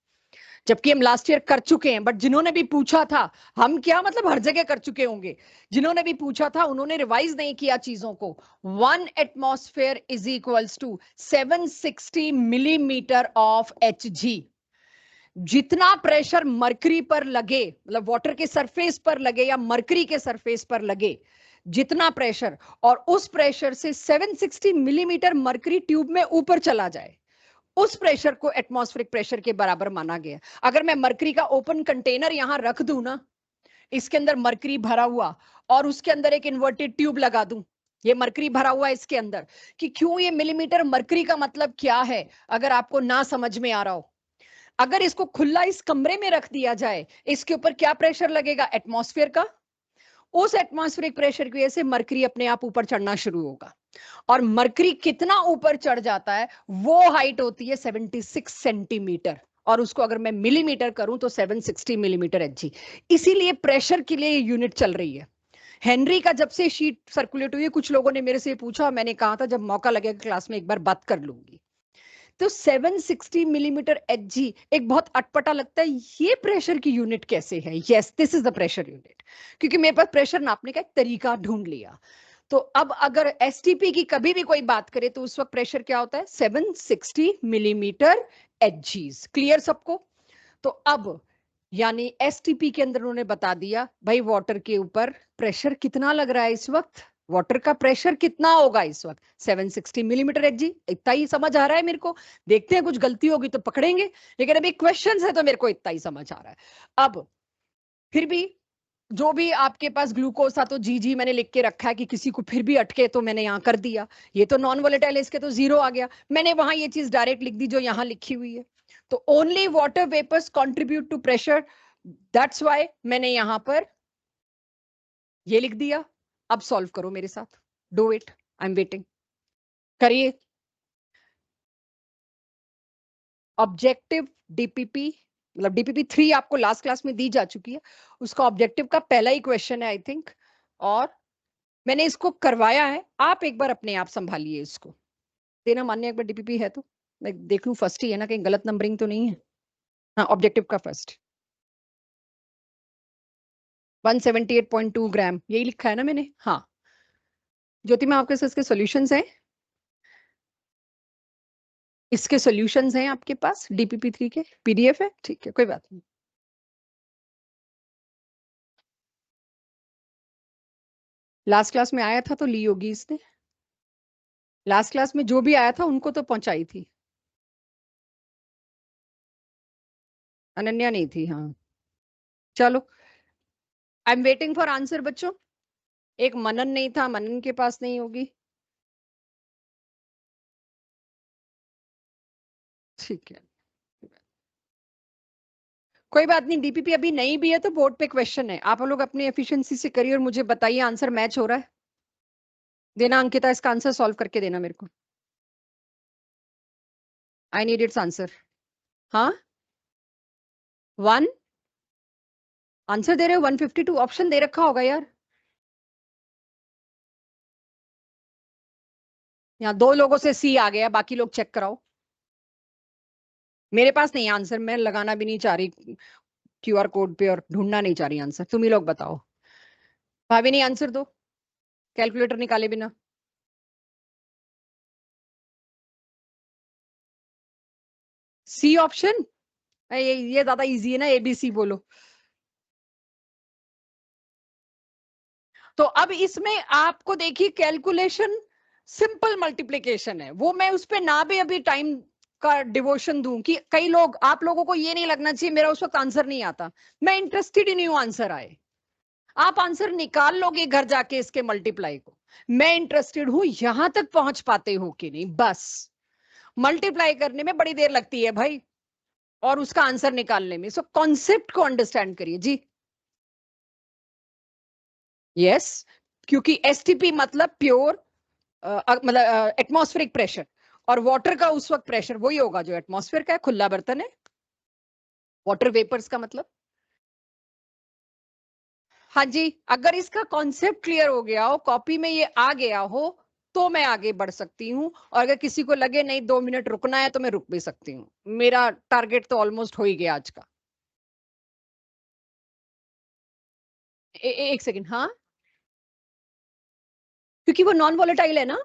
जबकि हम लास्ट ईयर कर चुके हैं। बट जिन्होंने भी पूछा था, हम क्या मतलब हर जगह कर चुके होंगे, जिन्होंने भी पूछा था उन्होंने रिवाइज नहीं किया चीजों को। 1 atmosphere is equals to 760 millimetre of Hg। जितना प्रेशर मरकरी पर लगे, मतलब वाटर के सरफेस पर लगे या मरकरी के सरफेस पर लगे, जितना प्रेशर, और उस प्रेशर से 760 मिलीमीटर मरकरी ट्यूब में ऊपर चला जाए, उस प्रेशर को एटमॉस्फेरिक प्रेशर के बराबर माना गया। अगर मैं मरकरी का ओपन कंटेनर यहां रख दूं ना, इसके अंदर मरकरी भरा हुआ, और उसके अंदर एक इन्वर्टेड ट्यूब लगा दूं, ये मरकरी भरा हुआ है इसके अंदर, कि क्यों ये मिलीमीटर मरकरी का मतलब क्या है, अगर आपको ना समझ में आ रहा हो, अगर इसको खुला इस कमरे में रख दिया जाए, इसके ऊपर क्या प्रेशर लगेगा? एटमॉस्फेयर का। उस एटमॉस्फेरिक प्रेशर की वजह से मरकरी अपने आप ऊपर चढ़ना शुरू होगा, और मरकरी कितना ऊपर चढ़ जाता है, वो हाइट होती है 76 सेंटीमीटर, और उसको अगर मैं मिलीमीटर करूं तो 760 मिलीमीटर Hg। इसीलिए प्रेशर के लिए यूनिट चल रही है। हेनरी का जब से शीट सर्कुलेट हुई है, कुछ लोगों ने मेरे से पूछा, मैंने कहा था जब मौका लगेगा क्लास में एक बार बात कर लूंगी। तो 760 मिलीमीटर Hg एक बहुत अटपटा लगता है, ये प्रेशर की यूनिट कैसे है? Yes, this is the pressure unit, क्योंकि मेरे पास प्रेशर नापने का एक तरीका ढूंढ लिया। तो अब अगर एसटीपी की कभी भी कोई बात करे तो उस वक्त प्रेशर क्या होता है? 760 मिलीमीटर Hg। क्लियर सबको? तो अब यानी एसटीपी के अंदर उन्होंने बता दिया भाई वाटर के ऊपर प्रेशर कितना लग रहा है इस वक्त, वाटर का प्रेशर कितना होगा इस वक्त? 760 मिलीमीटर Hg। इतना ही समझ आ रहा है मेरे को, देखते हैं कुछ गलती होगी तो पकड़ेंगे, लेकिन अभी क्वेश्चन है तो मेरे को इतना ही समझ आ रहा है। अब फिर भी जो भी आपके पास ग्लूकोज था तो जी मैंने लिख के रखा है कि किसी को फिर भी अटके तो मैंने यहाँ कर दिया। ये तो नॉन वोलेटाइल है, इसके तो 0 आ गया, मैंने वहां ये चीज डायरेक्ट लिख दी जो यहाँ लिखी हुई है। तो only water vapours contribute to pressure, that's why मैंने यहां पर ये लिख दिया। अब सॉल्व करो मेरे साथ, do it, I am waiting, करिए। ऑब्जेक्टिव डीपीपी मतलब डीपीपी 3 आपको लास्ट क्लास में दी जा चुकी है, उसका ऑब्जेक्टिव का पहला ही क्वेश्चन है आई थिंक, और मैंने इसको करवाया है। आप एक बार अपने आप संभालिए इसको, देना मान्य एक बार डीपीपी है तो मैं देख लूं फर्स्ट ही है ना, कहीं गलत नंबरिंग तो नहीं है। हाँ, ऑब्जेक्टिव का फर्स्ट 178.2 ग्राम यही लिखा है ना मैंने? हाँ ज्योति मैम, आपके इसके सॉल्यूशंस हैं, इसके सॉल्यूशंस हैं आपके पास डीपीपी 3 के, पीडीएफ है, ठीक है कोई बात नहीं। लास्ट क्लास में आया था तो ली होगी इसने, लास्ट क्लास में जो भी आया था उनको तो पहुंचाई थी, अनन्या नहीं थी। हाँ चलो, I am waiting for answer बच्चों। एक मनन नहीं था, मनन के पास नहीं होगी, ठीक है कोई बात नहीं। डीपीपी अभी नहीं भी है तो बोर्ड पे क्वेश्चन है, आप लोग अपनी एफिशिएंसी से करिए और मुझे बताइए आंसर मैच हो रहा है? देना अंकिता, इसका आंसर सॉल्व करके देना मेरे को, आई नीड इट्स आंसर। हाँ 1 आंसर दे रहे हो, 152 ऑप्शन दे रखा होगा यार, यहाँ 2 लोगों से सी आ गया, बाकी लोग चेक कराओ। मेरे पास नहीं आंसर, मैं लगाना भी नहीं चाह रही क्यूआर कोड पे और ढूंढना नहीं चाह रही आंसर, तुम ही लोग बताओ। भाभी नहीं आंसर दो कैलकुलेटर निकाले बिना। सी ऑप्शन, ये ज्यादा इजी है ना, एबीसी बोलो। तो अब इसमें आपको देखिए कैलकुलेशन सिंपल मल्टीप्लिकेशन है, वो मैं उस पे ना भी अभी टाइम का डिवोशन दूं कि कई लोग, आप लोगों को ये नहीं लगना चाहिए मेरा उस वक्त आंसर नहीं आता, मैं इंटरेस्टेड ही नहीं हूं आंसर आए। आप आंसर निकाल लोगे घर जाके इसके मल्टीप्लाई को, मैं इंटरेस्टेड हूं यहां तक पहुंच पाते हो कि नहीं, बस मल्टीप्लाई करने में बड़ी देर लगती है भाई और उसका आंसर निकालने में, सो कॉन्सेप्ट को अंडरस्टैंड करिए जी। यस, क्योंकि एसटीपी मतलब प्योर मतलब एटमॉस्फेरिक प्रेशर, और वाटर का उस वक्त प्रेशर वही होगा जो एटमॉस्फेयर का है, खुला बर्तन है वाटर वेपर्स का मतलब। हाँ जी, अगर इसका कॉन्सेप्ट क्लियर हो गया हो, कॉपी में ये आ गया हो, तो मैं आगे बढ़ सकती हूँ, और अगर किसी को लगे नहीं 2 मिनट रुकना है तो मैं रुक भी सकती हूँ, मेरा टारगेट तो ऑलमोस्ट हो ही गया आज का। एक सेकेंड, हाँ क्योंकि वो नॉन वोलेटाइल है ना,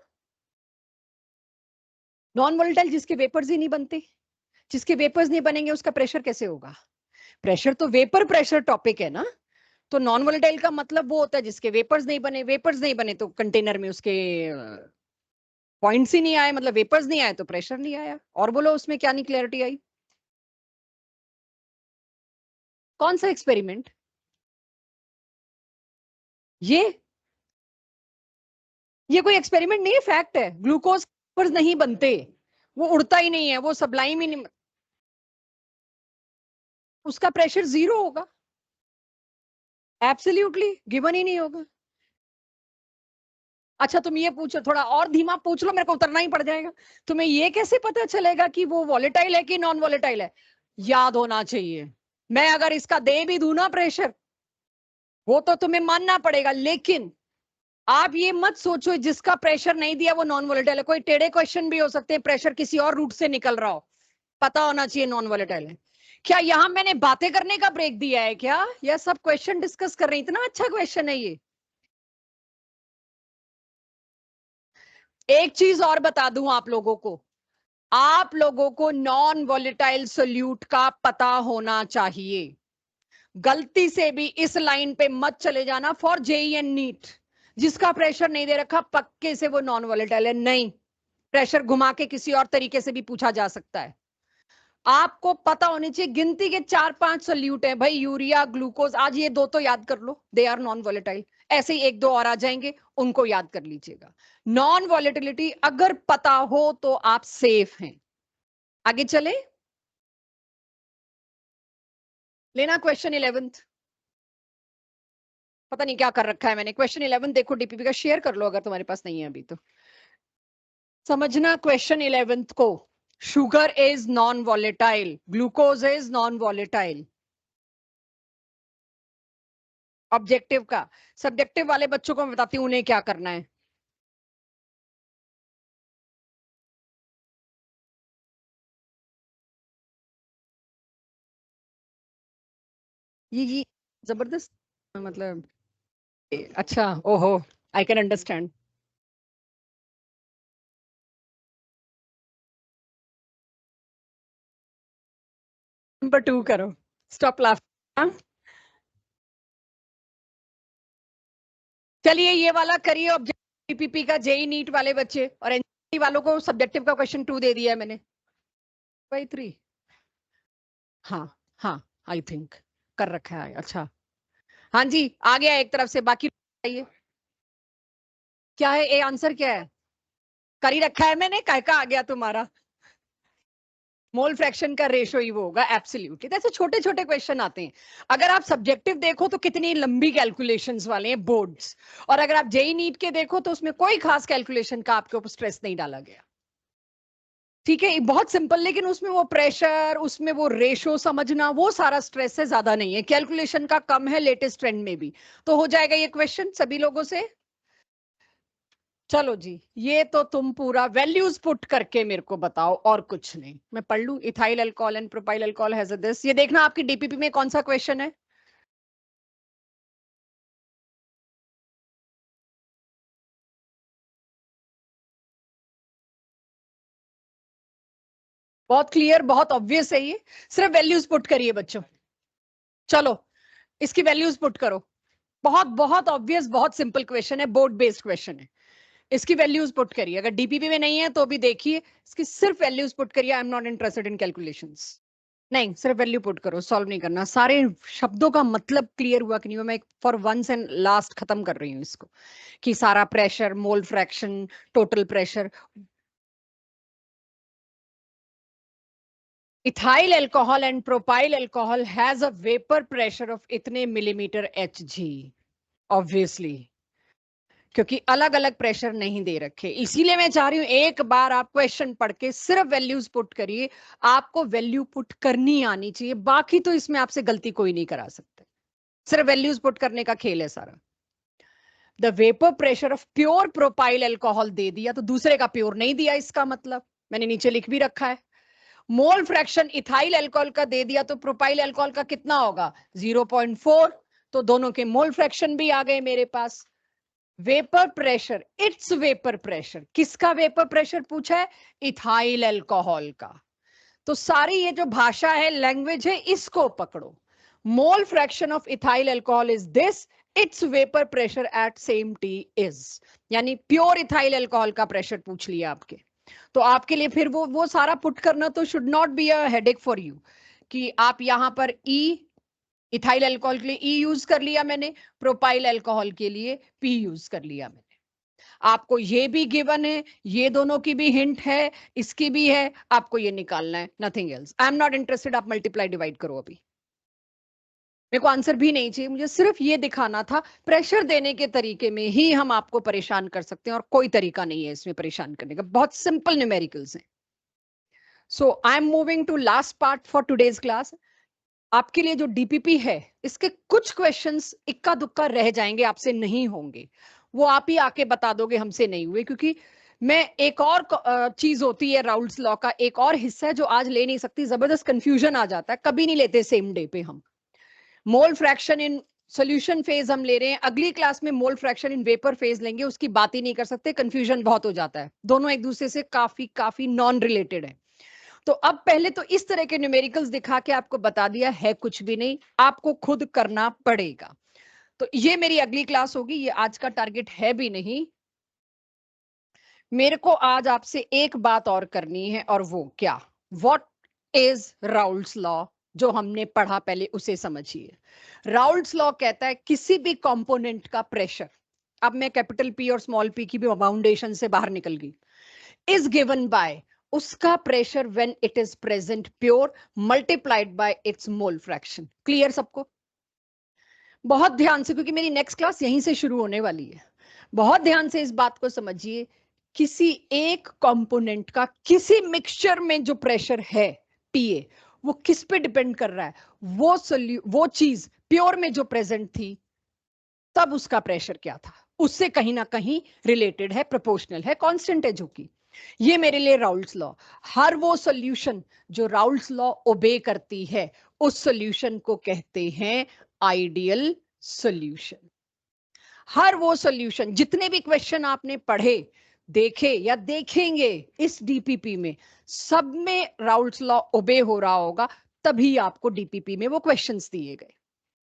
नॉन वोलेटाइल जिसके वेपर्स ही नहीं बनते, जिसके वेपर्स नहीं बनेंगे उसका प्रेशर कैसे होगा? प्रेशर तो वेपर प्रेशर टॉपिक है ना, तो नॉन वोलेटाइल का मतलब वो होता है जिसके वेपर्स नहीं बने, वेपर्स नहीं बने तो कंटेनर में उसके पॉइंट्स ही नहीं आए, मतलब वेपर्स नहीं आए तो प्रेशर नहीं आया। और बोलो उसमें क्या नहीं क्लैरिटी आई? कौन सा एक्सपेरिमेंट? ये ये कोई एक्सपेरिमेंट नहीं है, फैक्ट है, ग्लूकोज वेपर्स नहीं बनते, वो उड़ता ही नहीं है, वो सब्लाइम ही नहीं, उसका प्रेशर 0 होगा, एब्सोल्युटली गिवन ही नहीं होगा। अच्छा तुम ये पूछो, थोड़ा और धीमा पूछ लो, मेरे को उतरना ही पड़ जाएगा। तुम्हें ये कैसे पता चलेगा कि वो वॉलेटाइल है कि नॉन वॉलेटाइल है? याद होना चाहिए, मैं अगर इसका दे भी दूं ना प्रेशर, वो तो तुम्हें मानना पड़ेगा, लेकिन आप ये मत सोचो जिसका प्रेशर नहीं दिया वो नॉन वोलेटाइल है। कोई टेढ़े क्वेश्चन भी हो सकते हैं, प्रेशर किसी और रूट से निकल रहा हो, पता होना चाहिए नॉन वोलेटाइल है। क्या यहां मैंने बातें करने का ब्रेक दिया है क्या, या सब क्वेश्चन डिस्कस कर रहे हैं? इतना अच्छा क्वेश्चन है ये। एक चीज और बता दूं आप लोगों को, आप लोगों को नॉन वोलेटाइल सोल्यूट का पता होना चाहिए। गलती से भी इस लाइन पे मत चले जाना फॉर जेई एंड नीट। जिसका प्रेशर नहीं दे रखा पक्के से वो नॉन वोलेटाइल है, नहीं। प्रेशर घुमा के किसी और तरीके से भी पूछा जा सकता है। आपको पता होनी चाहिए, गिनती के 4-5 सोल्यूट है भाई, यूरिया, ग्लूकोज, आज ये दो तो याद कर लो, दे आर नॉन वोलेटाइल। ऐसे ही एक दो और आ जाएंगे, उनको याद कर लीजिएगा। नॉन वोलेटिलिटी अगर पता हो तो आप सेफ हैं। आगे चले, लेना क्वेश्चन 11th। पता नहीं क्या कर रखा है मैंने। क्वेश्चन 11 देखो डीपीपी का, शेयर कर लो अगर तुम्हारे पास नहीं है अभी तो। समझना क्वेश्चन 11th को। Sugar is non volatile, glucose is non volatile. Objective का, सब्जेक्टिव वाले बच्चों को मैं बताती हूँ उन्हें क्या करना है। ये जबरदस्त, मतलब अच्छा, ओहो, आई कैन अंडरस्टैंड। नंबर 2 करो, स्टॉप लाफ। चलिए ये वाला करिए, ऑब्जेक्टिव पीपी का, जेई नीट वाले बच्चे, और एनसीटी वालों को सब्जेक्टिव का क्वेश्चन 2 दे दिया है मैंने। बाई 3, हाँ हाँ, आई थिंक कर रखा है। अच्छा, हाँ जी, आ गया एक तरफ से, बाकी बताइए क्या है, ए आंसर क्या है? कर ही रखा है मैंने, काय का आ गया तुम्हारा? मोल फ्रैक्शन का रेशो ही वो होगा एब्सोल्युटली। तो ऐसे छोटे छोटे क्वेश्चन आते हैं। अगर आप सब्जेक्टिव देखो तो कितनी लंबी कैलकुलेशंस वाले हैं बोर्ड्स, और अगर आप जेई नीट के देखो तो उसमें कोई खास कैलकुलेशन का आपके ऊपर स्ट्रेस नहीं डाला गया। ठीक है, बहुत सिंपल, लेकिन उसमें वो प्रेशर, उसमें वो रेशो समझना, वो सारा स्ट्रेस है, ज्यादा नहीं है, कैलकुलेशन का कम है लेटेस्ट ट्रेंड में भी। तो हो जाएगा ये क्वेश्चन सभी लोगों से। चलो जी, ये तो तुम पूरा वैल्यूज पुट करके मेरे को बताओ, और कुछ नहीं। मैं पढ़ लूं, ethyl alcohol and propyl alcohol has this. ये देखना आपकी डीपीपी में कौन सा क्वेश्चन है। बहुत क्लियर, बहुत ऑब्वियस है ये, सिर्फ वैल्यूज पुट करिए बच्चों। चलो इसकी वैल्यूज पुट करो। बहुत बहुत ऑब्वियस, बहुत सिंपल क्वेश्चन है, बोर्ड बेस्ड क्वेश्चन है। इसकी वैल्यूज पुट करिए, अगर डीपीपी में नहीं है तो भी देखिए, इसकी सिर्फ वैल्यूज पुट करिए। आई am not interested in calculations. नहीं, सिर्फ वैल्यू पुट करो, सॉल्व नहीं करना। सारे शब्दों का मतलब क्लियर हुआ कि नहीं हुआ? मैं फॉर वंस एंड लास्ट खत्म कर रही हूँ इसको, कि सारा pressure, mole fraction, total pressure. Ethyl alcohol and propyl alcohol has a vapour pressure of इतने मिलीमीटर Hg, ऑब्वियसली, क्योंकि अलग अलग प्रेशर नहीं दे रखे। इसीलिए मैं चाह रही हूं एक बार आप क्वेश्चन पढ़ के सिर्फ वैल्यूज पुट करिए। आपको वैल्यू पुट करनी आनी चाहिए, बाकी तो इसमें आपसे गलती कोई नहीं करा सकते। सिर्फ वैल्यूज पुट करने का खेल है सारा। The vapour pressure of pure propyl alcohol दे दिया, तो दूसरे का प्योर नहीं दिया, इसका मतलब मैंने नीचे लिख भी रखा है। मोल फ्रैक्शन इथाइल अल्कोहल का दे दिया, तो प्रोपाइल अल्कोहल का कितना होगा? 0.4। तो दोनों के मोल फ्रैक्शन भी आ गए मेरे पास। Vapour pressure, it's vapour pressure, किसका वेपर प्रेशर पूछा है? इथाइल अल्कोहल का। तो सारी ये जो भाषा है, लैंग्वेज है, इसको पकड़ो। मोल fraction of ethyl alcohol is this, it's vapour pressure at same T is, यानी प्योर इथाइल अल्कोहल का प्रेशर पूछ लिया आपके। तो आपके लिए फिर वो सारा पुट करना तो should not be a headache for you, कि आप यहां पर ई, इथाइल अल्कोहल के लिए ई यूज कर लिया मैंने, प्रोपाइल अल्कोहल के लिए पी यूज कर लिया मैंने। आपको ये भी गिवन है, ये दोनों की भी हिंट है, इसकी भी है, आपको ये निकालना है, nothing else. I am not interested, आप मल्टीप्लाई डिवाइड करो अभी, मेरे को आंसर भी नहीं चाहिए, मुझे सिर्फ ये दिखाना था। प्रेशर देने के तरीके में ही हम आपको परेशान कर सकते हैं, और कोई तरीका नहीं है इसमें परेशान करने का, बहुत सिंपल न्यूमेरिकल्स हैं। So I am moving to last part for today's class. आपके लिए जो डीपीपी है, इसके कुछ क्वेश्चंस इक्का दुक्का रह जाएंगे, आपसे नहीं होंगे। वो आप ही आके बता दोगे हमसे नहीं हुए, क्योंकि मैं एक और चीज होती है राउल्ट्स लॉ का, एक और हिस्सा है जो आज ले नहीं सकती, जबरदस्त कंफ्यूजन आ जाता है, कभी नहीं लेते सेम डे पे हम। मोल फ्रैक्शन इन सॉल्यूशन फेज हम ले रहे हैं, अगली क्लास में मोल फ्रैक्शन इन वेपर फेज लेंगे, उसकी बात ही नहीं कर सकते, कंफ्यूजन बहुत हो जाता है, दोनों एक दूसरे से काफी काफी नॉन रिलेटेड है। तो अब पहले तो इस तरह के न्यूमेरिकल्स दिखा के आपको बता दिया है कुछ भी नहीं, आपको खुद करना पड़ेगा। तो ये मेरी अगली क्लास होगी, ये आज का टारगेट है भी नहीं। मेरे को आज आपसे एक बात और करनी है, और वो क्या, व्हाट इज राउल्ट्स लॉ, जो हमने पढ़ा पहले उसे समझिए। राउल्ट्स लॉ कहता है किसी भी कंपोनेंट का प्रेशर, अब मैं कैपिटल पी और स्मॉल पी की भी बाउंडेशन से बाहर निकल गई, इज गिवन बाय उसका pressure when it is present pure multiplied by it's mole fraction. Clear सबको? बहुत ध्यान से, क्योंकि मेरी नेक्स्ट क्लास यहीं से शुरू होने वाली है, बहुत ध्यान से इस बात को समझिए। किसी एक कंपोनेंट का किसी मिक्सचर में जो प्रेशर है पीए, वो किस पे डिपेंड कर रहा है, वो चीज प्योर में जो प्रेजेंट थी तब उसका प्रेशर क्या था, उससे कहीं ना कहीं रिलेटेड है, प्रोपोर्शनल है, कांस्टेंट है जो कि। ये मेरे लिए राउल्ट्स लॉ। हर वो सॉल्यूशन जो राउल्ट्स लॉ ओबे करती है, उस सॉल्यूशन को कहते हैं आइडियल सॉल्यूशन। हर वो सॉल्यूशन, जितने भी क्वेश्चन आपने पढ़े, देखे या देखेंगे इस डीपीपी में, सब में राउल्ट्स लॉ ओबे हो रहा होगा, तभी आपको डीपीपी में वो क्वेश्चंस दिए गए।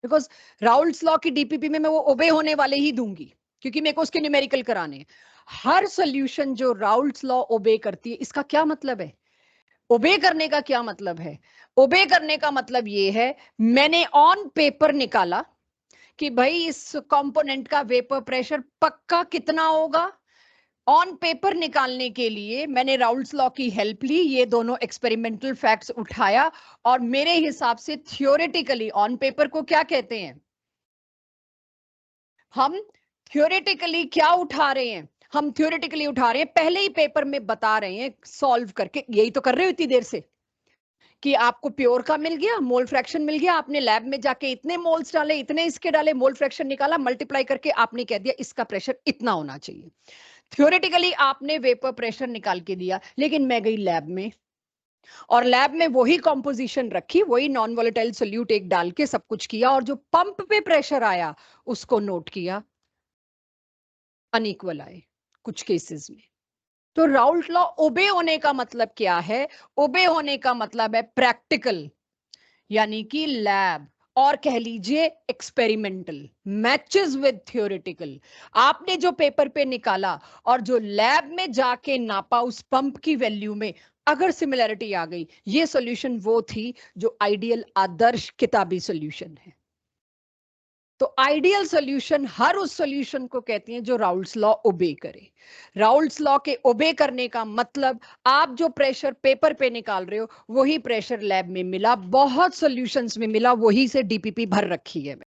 बिकॉज राउल्ट्स लॉ की डीपीपी में मैं वो ओबे होने वाले ही दूंगी, क्योंकि मेरे को उसके न्यूमेरिकल कराने हैं। हर सॉल्यूशन जो राउल्ट्स लॉ ओबे करती है, इसका क्या मतलब है? ओबे करने का क्या मतलब है? ओबे करने का मतलब ये है, मैंने ऑन पेपर निकाला कि भाई इस कंपोनेंट का वेपर प्रेशर पक्का कितना होगा। ऑन पेपर निकालने के लिए मैंने राउल्ट्स लॉ की हेल्प ली, ये दोनों एक्सपेरिमेंटल फैक्ट्स उठाया, और मेरे हिसाब से थियोरेटिकली ऑन पेपर को क्या कहते हैं, हम थियोरेटिकली क्या उठा रहे हैं, हम थियोरेटिकली उठा रहे हैं, पहले ही पेपर में बता रहे हैं सॉल्व करके, यही तो कर रहे हो इतनी देर से, कि आपको प्योर का मिल गया, मोल फ्रैक्शन मिल गया, आपने लैब में जाके इतने मोल्स डाले, इतने इसके डाले, मोल फ्रैक्शन निकाला, मल्टीप्लाई करके आपने कह दिया इसका प्रेशर इतना होना चाहिए। थ्योरेटिकली आपने वेपर प्रेशर निकाल के दिया, लेकिन मैं गई लैब में, और लैब में वही कॉम्पोजिशन रखी, वही नॉन वोलेटाइल सोल्यूट एक डाल के सब कुछ किया, और जो पंप पे प्रेशर आया उसको नोट किया, अनइक्वल आए कुछ केसेस में। तो राउल्ट लॉ ओबे होने का मतलब क्या है? ओबे होने का मतलब है प्रैक्टिकल, यानी कि लैब, और कह लीजिए एक्सपेरिमेंटल, मैचेस विद थ्योरेटिकल। आपने जो पेपर पे निकाला और जो लैब में जाके नापा, उस पंप की वैल्यू में अगर सिमिलैरिटी आ गई, ये सॉल्यूशन वो थी जो आइडियल आदर्श किताबी सॉल्यूशन है। तो आइडियल सॉल्यूशन हर उस सॉल्यूशन को कहते हैं जो राउल्ट्स लॉ ओबे करे। राउल्ट्स लॉ के ओबे करने का मतलब, आप जो प्रेशर पेपर पे निकाल रहे हो वही प्रेशर लैब में मिला, बहुत सॉल्यूशंस में मिला, वही से डीपीपी भर रखी है।